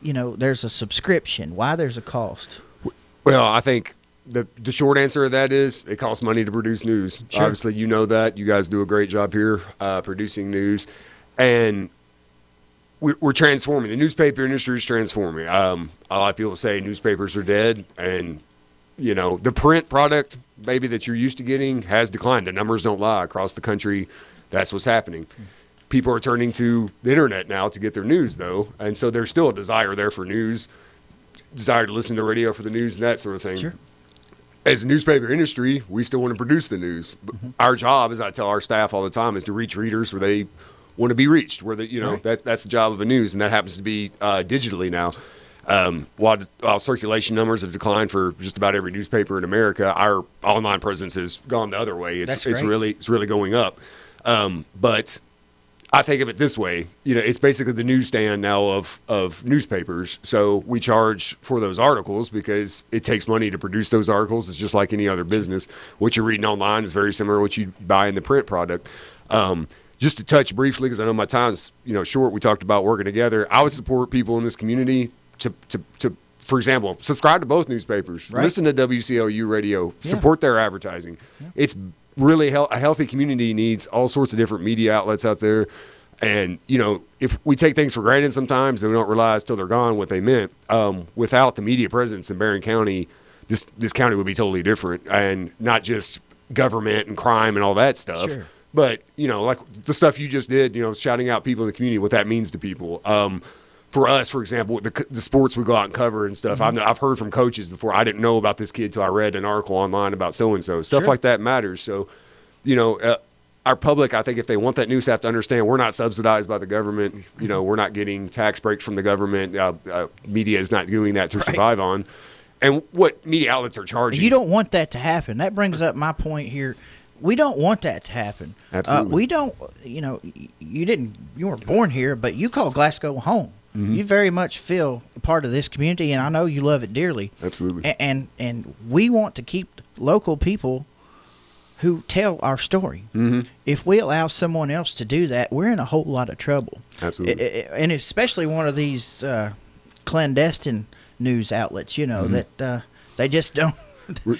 there's a subscription, why there's a cost. Well, I think the short answer to that is it costs money to produce news. Sure. Obviously, you know that. You guys do a great job here producing news, and we're transforming. The newspaper industry is transforming. A lot of people say newspapers are dead, and the print product maybe that you're used to getting has declined. The numbers don't lie across the country. That's what's happening. People are turning to the internet now to get their news, though, and so there's still a desire there for news, desire to listen to radio for the news and that sort of thing. Sure. As a newspaper industry, we still want to produce the news. Our job, as I tell our staff all the time, is to reach readers where they want to be reached, where that's the job of a news, and that happens to be digitally now. While circulation numbers have declined for just about every newspaper in America, our online presence has gone the other way. It's really going up. But I think of it this way: it's basically the newsstand now of newspapers. So we charge for those articles because it takes money to produce those articles. It's just like any other business. What you're reading online is very similar to what you buy in the print product. Just to touch briefly, because I know my time's short. We talked about working together. I would support people in this community to for example, subscribe to both newspapers. Right. Listen to WCLU radio. Yeah. Support their advertising. Yeah. It's really a healthy community needs all sorts of different media outlets out there. And, if we take things for granted sometimes and we don't realize till they're gone what they meant, without the media presence in Barron County, this county would be totally different. And not just government and crime and all that stuff. Sure. But, like the stuff you just did, shouting out people in the community, what that means to people. For us, for example, the sports we go out and cover and stuff, I've heard from coaches before. I didn't know about this kid till I read an article online about so-and-so. Stuff like that matters. So, our public, I think if they want that news, have to understand we're not subsidized by the government. You know, we're not getting tax breaks from the government. Media is not doing that to survive on. And what media outlets are charging. You don't want that to happen. That brings up my point here. We don't want that to happen. Absolutely. We don't, you know, you weren't born here, but you call Glasgow home. Mm-hmm. You very much feel a part of this community, and I know you love it dearly. Absolutely. And we want to keep local people who tell our story. Mm-hmm. If we allow someone else to do that, we're in a whole lot of trouble. Absolutely. And especially one of these clandestine news outlets, you know, that they just don't.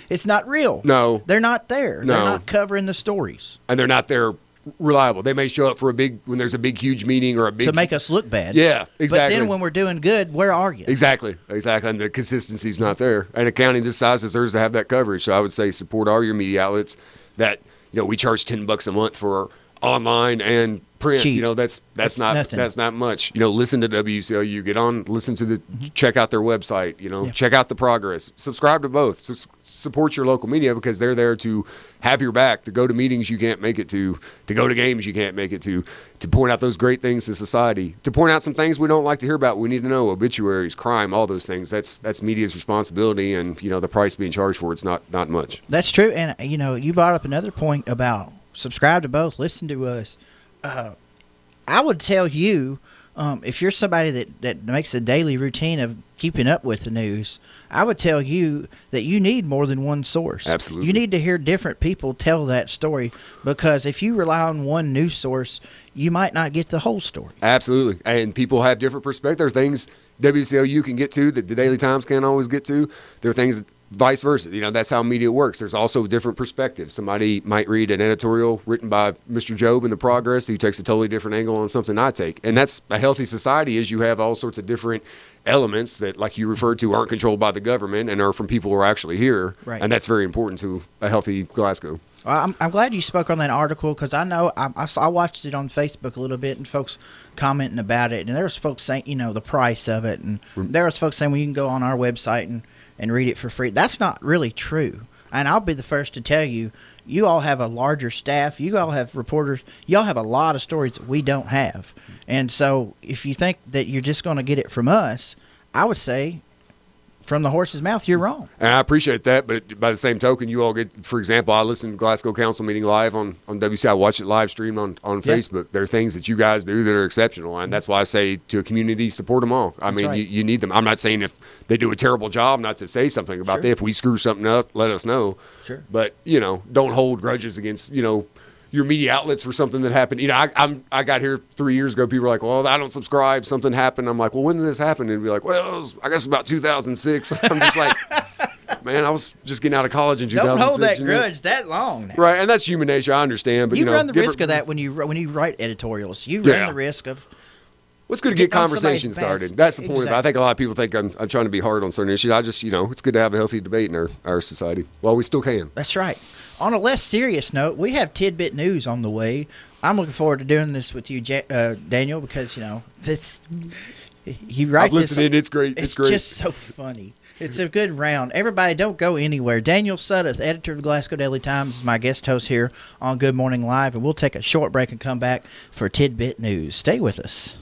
It's not real. No. They're not there. No. They're not covering the stories. And they're not there reliable. They may show up for when there's a big, huge meeting or a big. To make us look bad. Yeah, exactly. But then when we're doing good, where are you? Exactly. And the consistency's not there. And a county this size deserves to have that coverage. So I would say support all your media outlets that, you know, we charge $10 a month for online and print. Cheap. You know, that's not nothing. That's not much. You know, listen to WCLU, get on, listen to check out their website, you know, check out the progress. Subscribe to both. Support your local media because they're there to have your back, to go to meetings you can't make it to go to games you can't make it to point out those great things to society, to point out some things we don't like to hear about, we need to know, obituaries, crime, all those things. That's media's responsibility, and, you know, the price being charged for it's not much. That's true. And, you know, you brought up another point about subscribe to both, listen to us. I would tell you, if you're somebody that makes a daily routine of keeping up with the news, I would tell you that you need more than one source. Absolutely. You need to hear different people tell that story, because if you rely on one news source, you might not get the whole story. Absolutely. And people have different perspectives. There's things WCLU can get to that the Daily Times can't always get to. There are things vice versa. You know, that's how media works. There's also different perspectives. Somebody might read an editorial written by Mr. Job in the Progress who takes a totally different angle on something I take. And that's a healthy society, is you have all sorts of different elements that, like you referred to, aren't controlled by the government and are from people who are actually here. Right. And that's very important to a healthy Glasgow. Well, I'm glad you spoke on that article, because I know I watched it on Facebook a little bit, and folks commenting about it. And there was folks saying, you know, the price of it. And there was folks saying, well, you can go on our website and read it for free. That's not really true. And I'll be the first to tell you, you all have a larger staff. You all have reporters. You all have a lot of stories that we don't have. And so if you think that you're just going to get it from us, I would say from the horse's mouth, you're wrong. And I appreciate that, but by the same token, you all get, for example, I listen to Glasgow Council meeting live on WC. I watch it live streamed on Facebook. There are things that you guys do that are exceptional, and that's why I say to a community, support them all. I mean, right. you need them. I'm not saying if they do a terrible job not to say something about that. If we screw something up, let us know. Sure. But, you know, don't hold grudges against, you know, your media outlets for something that happened. You know, I got here 3 years ago. People were like, well, I don't subscribe. Something happened. I'm like, well, when did this happen? And they'd be like, well, I guess about 2006. I'm just like, man, I was just getting out of college in 2006. Don't hold that you know? grudge that long now. Right, and that's human nature. I understand. But, you know, run the risk of that when you write editorials. You run the risk of. Well, it's good to get Getting on conversation somebody's started. That's the point of it. Exactly. I think a lot of people think I'm trying to be hard on certain issues. I just, you know, it's good to have a healthy debate in our society. Well, we still can. That's right. On a less serious note, we have tidbit news on the way. I'm looking forward to doing this with you, Daniel, because, you know, you write I've listened in. It's great. It's great. Just so funny. It's a good round. Everybody, don't go anywhere. Daniel Sudduth, editor of the Glasgow Daily Times, is my guest host here on Good Morning Live, and we'll take a short break and come back for tidbit news. Stay with us.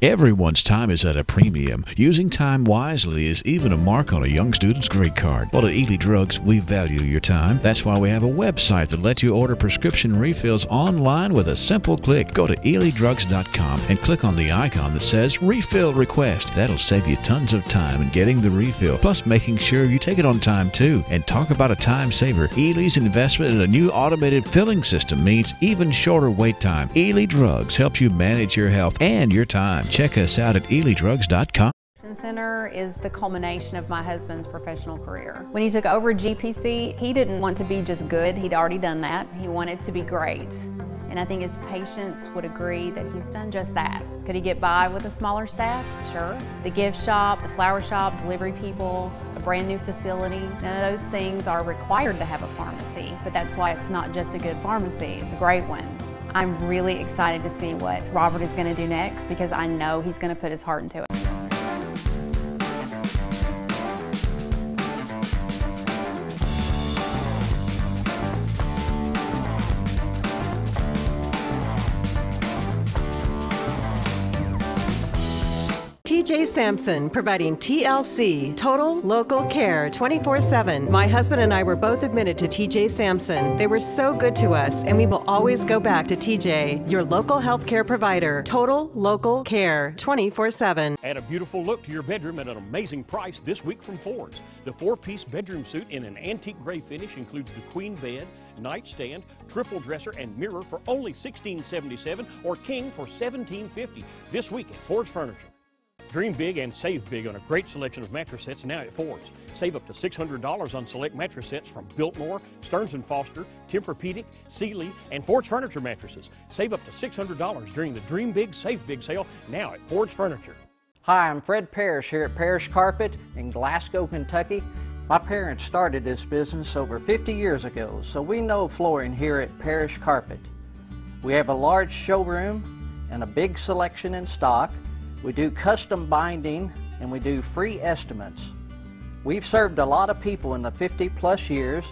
Everyone's time is at a premium. Using time wisely is even a mark on a young student's grade card. Well, at Ely Drugs, we value your time. That's why we have a website that lets you order prescription refills online with a simple click. Go to elydrugs.com and click on the icon that says Refill Request. That'll save you tons of time in getting the refill, plus making sure you take it on time, too. And talk about a time saver. Ely's investment in a new automated filling system means even shorter wait time. Ely Drugs helps you manage your health and your time. Check us out at elydrugs.com. Center is the culmination of my husband's professional career. When he took over GPC, he didn't want to be just good. He'd already done that. He wanted to be great. And I think his patients would agree that he's done just that. Could he get by with a smaller staff? Sure. The gift shop, the flower shop, delivery people, a brand new facility, none of those things are required to have a pharmacy, but that's why it's not just a good pharmacy, it's a great one. I'm really excited to see what Robert is going to do next because I know he's going to put his heart into it. TJ Sampson, providing TLC, Total Local Care, 24/7. My husband and I were both admitted to TJ Sampson. They were so good to us, and we will always go back to TJ, your local healthcare provider. Total Local Care, 24/7. Add a beautiful look to your bedroom at an amazing price this week from Ford's. The 4-piece bedroom suite in an antique gray finish includes the queen bed, nightstand, triple dresser, and mirror for only $16.77 or king for $17.50 this week at Ford's Furniture. Dream big and save big on a great selection of mattress sets now at Ford's. Save up to $600 on select mattress sets from Biltmore, Stearns & Foster, Tempur-Pedic, Sealy, and Ford's Furniture mattresses. Save up to $600 during the Dream Big, Save Big sale now at Ford's Furniture. Hi, I'm Fred Parrish here at Parrish Carpet in Glasgow, Kentucky. My parents started this business over 50 years ago, so we know flooring here at Parrish Carpet. We have a large showroom and a big selection in stock. We do custom binding and we do free estimates. We've served a lot of people in the 50-plus years,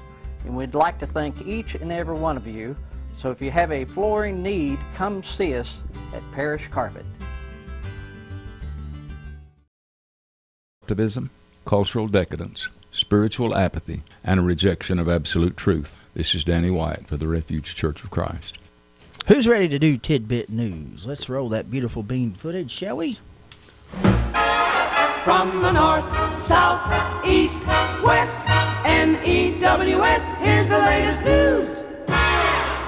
and we'd like to thank each and every one of you. So if you have a flooring need, come see us at Parrish Carpet. Activism, cultural decadence, spiritual apathy, and a rejection of absolute truth. This is Danny White for the Refuge Church of Christ. Who's ready to do Tidbit News? Let's roll that beautiful bean footage, shall we? From the north, south, east, west, NEWS, here's the latest news.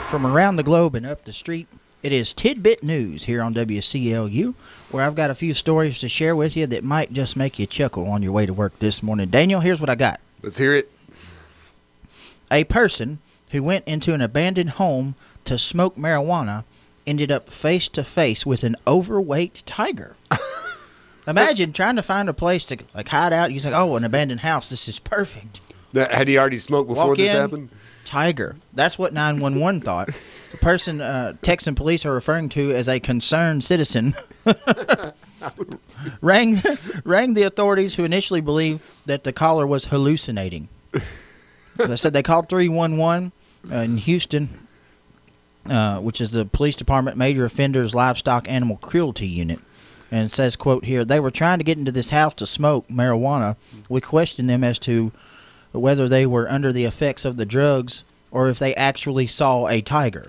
From around the globe and up the street, it is Tidbit News here on WCLU, where I've got a few stories to share with you that might just make you chuckle on your way to work this morning. Daniel, here's what I got. Let's hear it. A person who went into an abandoned home to smoke marijuana ended up face-to-face with an overweight tiger. Imagine trying to find a place to hide out. You're like, oh, an abandoned house. This is perfect. Had he already smoked before Walk this in, happened? Tiger. That's what 911 thought. The person Texan police are referring to as a concerned citizen rang the authorities, who initially believed that the caller was hallucinating. They said they called 311 in Houston, which is the police department major offenders livestock animal cruelty unit. And it says, quote here, they were trying to get into this house to smoke marijuana. We questioned them as to whether they were under the effects of the drugs or if they actually saw a tiger.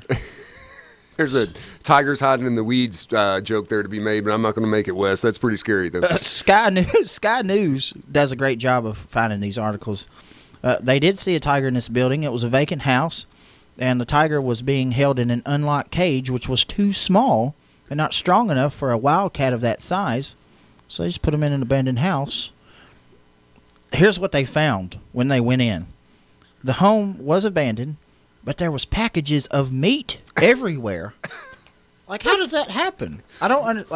There's a tigers hiding in the weeds joke there to be made, but I'm not going to make it, Wes. That's pretty scary, though. Sky News does a great job of finding these articles. They did see a tiger in this building. It was a vacant house, and the tiger was being held in an unlocked cage, which was too small and not strong enough for a wildcat of that size. So they just put him in an abandoned house. Here's what they found when they went in. The home was abandoned, but there was packages of meat everywhere. How does that happen? I don't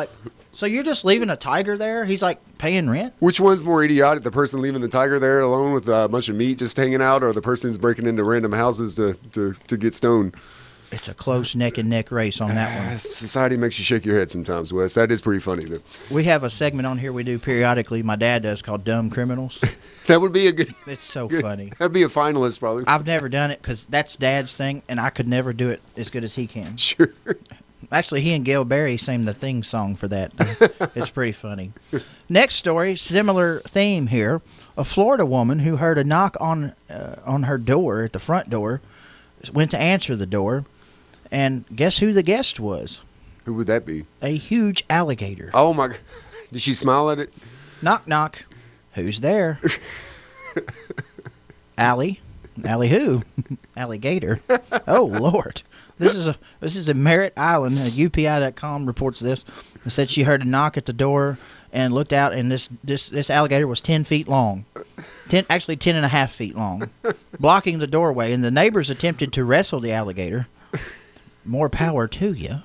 so you're just leaving a tiger there? He's paying rent? Which one's more idiotic, the person leaving the tiger there alone with a bunch of meat just hanging out, or the person who's breaking into random houses to get stoned? It's a close neck-and-neck race on that one. Society makes you shake your head sometimes, Wes. That is pretty funny, though. We have a segment on here we do periodically, my dad does, called Dumb Criminals. That would be a good... It's so good, funny. That'd be a finalist, probably. I've never done it because that's Dad's thing, and I could never do it as good as he can. Sure. Actually, he and Gail Berry sang the theme song for that. It's pretty funny. Next story, similar theme here. A Florida woman who heard a knock on her door, at the front door, went to answer the door, and guess who the guest was? Who would that be? A huge alligator. Oh, my God. Did she smile at it? Knock, knock. Who's there? Allie. Allie who? Alligator. Oh, Lord. This is a Merritt Island. UPI.com reports this. It said she heard a knock at the door and looked out, and this alligator was 10 feet long. 10 and a half feet long, blocking the doorway, and the neighbors attempted to wrestle the alligator. More power to you.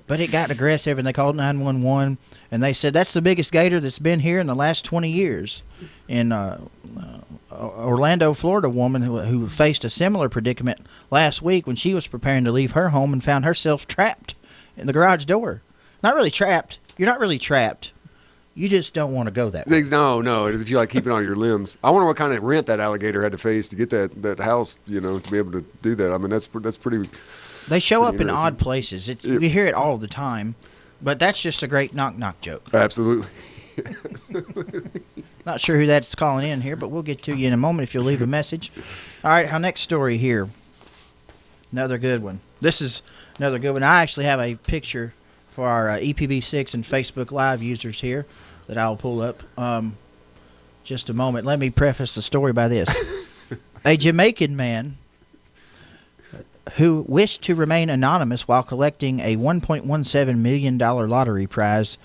But it got aggressive, and they called 911, and they said that's the biggest gator that's been here in the last 20 years. In Orlando, Florida, woman who faced a similar predicament last week when she was preparing to leave her home and found herself trapped in the garage door. Not really trapped. You're not really trapped. You just don't want to go that way. No. If you keeping on your limbs. I wonder what kind of rent that alligator had to face to get that house, to be able to do that. I mean, that's pretty... They show up in odd places. We hear it all the time. But that's just a great knock-knock joke. Absolutely. Not sure who that's calling in here, but we'll get to you in a moment if you'll leave a message. All right, our next story here. Another good one. This is another good one. I actually have a picture for our EPB6 and Facebook Live users here that I'll pull up. Just a moment. Let me preface the story by this. A Jamaican man who wished to remain anonymous while collecting a $1.17 million lottery prize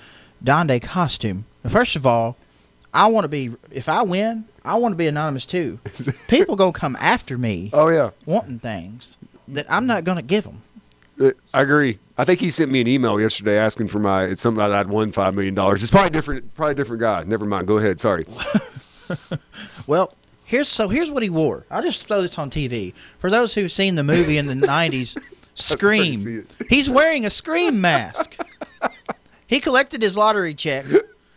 donned a costume. First of all, if I win, I want to be anonymous too. People going to come after me. Oh, yeah. Wanting things that I'm not going to give them. I agree. I think he sent me an email yesterday asking for it's something that I'd won $5 million. It's probably a different guy. Never mind. Go ahead. Sorry. Well, here's what he wore. I'll just throw this on TV. For those who've seen the movie in the 90s, Scream, he's wearing a Scream mask. He collected his lottery check.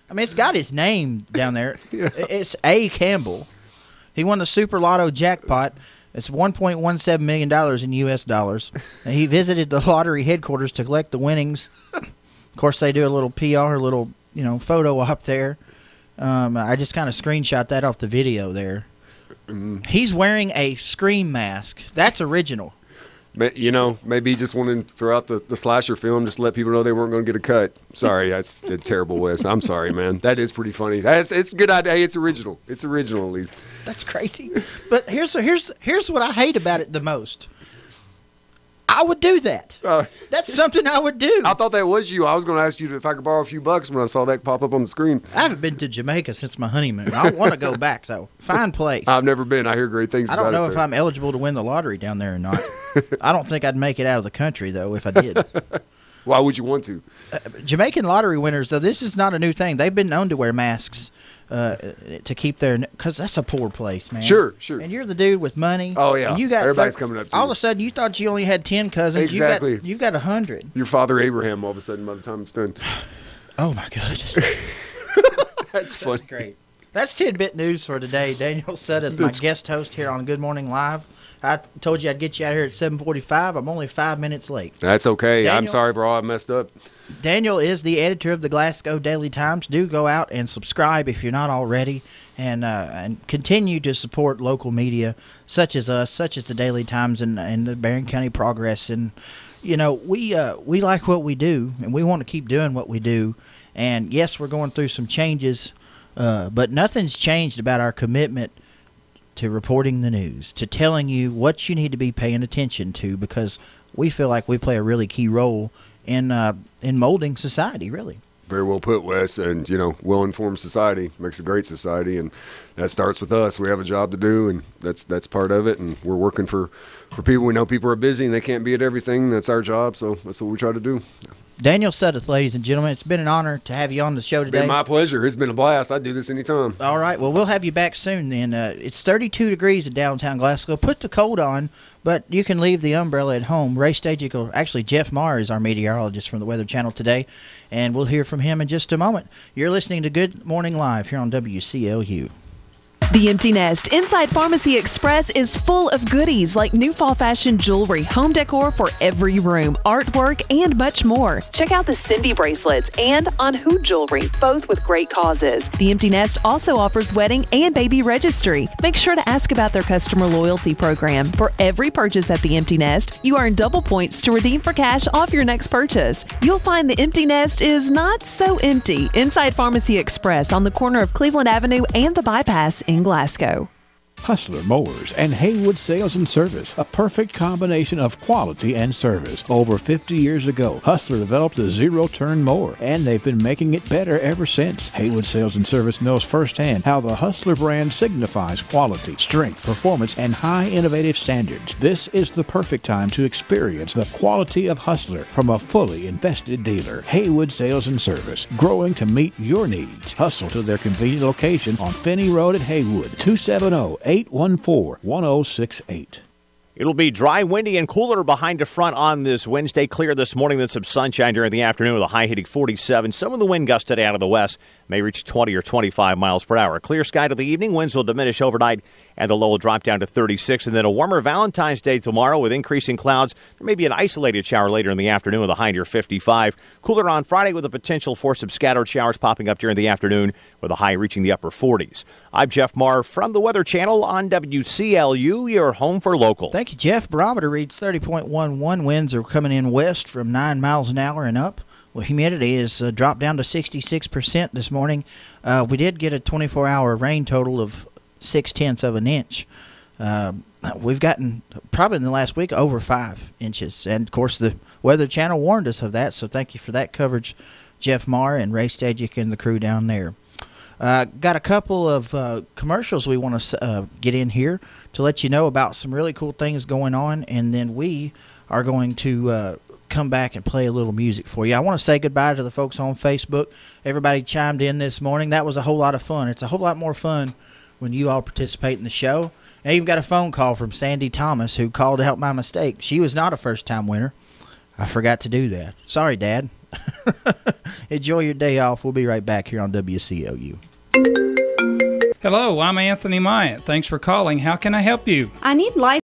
I mean, it's got his name down there. Yeah. It's A. Campbell. He won the Super Lotto jackpot. It's $1.17 million in U.S. dollars. And he visited the lottery headquarters to collect the winnings. Of course, they do a little PR, a little photo op there. I just kind of screenshot that off the video there. He's wearing a Scream mask. That's original. Maybe he just wanted to throw out the slasher film just to let people know they weren't going to get a cut. Sorry, that's a terrible, Wes. I'm sorry, man. That is pretty funny. It's a good idea. Hey, it's original. It's original, at least. That's crazy. But here's what I hate about it the most. I would do that. That's something I would do. I thought that was you. I was going to ask you if I could borrow a few bucks when I saw that pop up on the screen. I haven't been to Jamaica since my honeymoon. I want to go back, though. Fine place. I've never been. I hear great things about it. I don't know if I'm eligible to win the lottery down there or not. I don't think I'd make it out of the country, though, if I did. Why would you want to? Jamaican lottery winners, though, this is not a new thing. They've been known to wear masks to keep because that's a poor place, man. Sure. And you're the dude with money. Oh, yeah. And you got everybody's coming up to you. All of a sudden, you thought you only had 10 cousins. Exactly. You've got 100. Your father Abraham, all of a sudden, by the time it's done. Oh, my goodness. That's funny. That's great. That's Tidbit News for today. Daniel Sutton, my guest host here on Good Morning Live. I told you I'd get you out here at 7:45. I'm only 5 minutes late. That's okay. I'm sorry for all I messed up. Daniel is the editor of the Glasgow Daily Times. Do go out and subscribe if you're not already, and continue to support local media such as us, such as the Daily Times and the Barron County Progress. And we like what we do, and we want to keep doing what we do. And yes, we're going through some changes, but nothing's changed about our commitment to reporting the news, to telling you what you need to be paying attention to, because we feel like we play a really key role in molding society, really. Very well put, Wes. And, well-informed society makes a great society, and that starts with us. We have a job to do, and that's part of it, and we're working for people. We know people are busy, and they can't be at everything. That's our job, so that's what we try to do. Daniel Sutton, ladies and gentlemen, it's been an honor to have you on the show today. It's been my pleasure. It's been a blast. I'd do this anytime. All right. Well, we'll have you back soon then. It's 32 degrees in downtown Glasgow. Put the coat on, but you can leave the umbrella at home. Ray Stajic, actually, Jeff Maher is our meteorologist from the Weather Channel today, and we'll hear from him in just a moment. You're listening to Good Morning Live here on WCLU. The Empty Nest Inside Pharmacy Express is full of goodies like new fall fashion jewelry, home decor for every room, artwork, and much more. Check out the Cindy bracelets and On Who jewelry, both with great causes. The Empty Nest also offers wedding and baby registry. Make sure to ask about their customer loyalty program. For every purchase at the Empty Nest, you earn double points to redeem for cash off your next purchase. You'll find the Empty Nest is not so empty inside Pharmacy Express on the corner of Cleveland Avenue and the Bypass in Glasgow. Hustler Mowers and Haywood Sales and Service, a perfect combination of quality and service. Over 50 years ago, Hustler developed a zero-turn mower, and they've been making it better ever since. Haywood Sales and Service knows firsthand how the Hustler brand signifies quality, strength, performance, and high innovative standards. This is the perfect time to experience the quality of Hustler from a fully invested dealer. Haywood Sales and Service, growing to meet your needs. Hustle to their convenient location on Finney Road at Haywood, 270-814-1068. It'll be dry, windy, and cooler behind the front on this Wednesday. Clear this morning, then some sunshine during the afternoon with a high hitting 47. Some of the wind gusts today out of the west may reach 20 or 25 miles per hour. Clear sky to the evening. Winds will diminish overnight, and the low will drop down to 36. And then a warmer Valentine's Day tomorrow with increasing clouds. There may be an isolated shower later in the afternoon with a high near 55. Cooler on Friday with a potential for some scattered showers popping up during the afternoon with a high reaching the upper 40s. I'm Jeff Marr from the Weather Channel on WCLU, your home for local. Thank you, Jeff. Barometer reads 30.11. Winds are coming in west from 9 miles an hour and up. Well, humidity is dropped down to 66% this morning. We did get a 24-hour rain total of 0.6 of an inch. We've gotten, probably in the last week, over 5 inches. And, of course, the Weather Channel warned us of that, so thank you for that coverage, Jeff Marr and Ray Stajic and the crew down there. Got a couple of commercials we want to get in here to let you know about some really cool things going on, and then we are going to come back and play a little music for you. I want to say goodbye to the folks on Facebook. Everybody chimed in this morning. That was a whole lot of fun. It's a whole lot more fun when you all participate in the show. I even got a phone call from Sandy Thomas, who called out my mistake. She was not a first-time winner. I forgot to do that. Sorry, Dad. Enjoy your day off. We'll be right back here on WCLU. Hello, I'm Anthony Myatt. Thanks for calling. How can I help you? I need life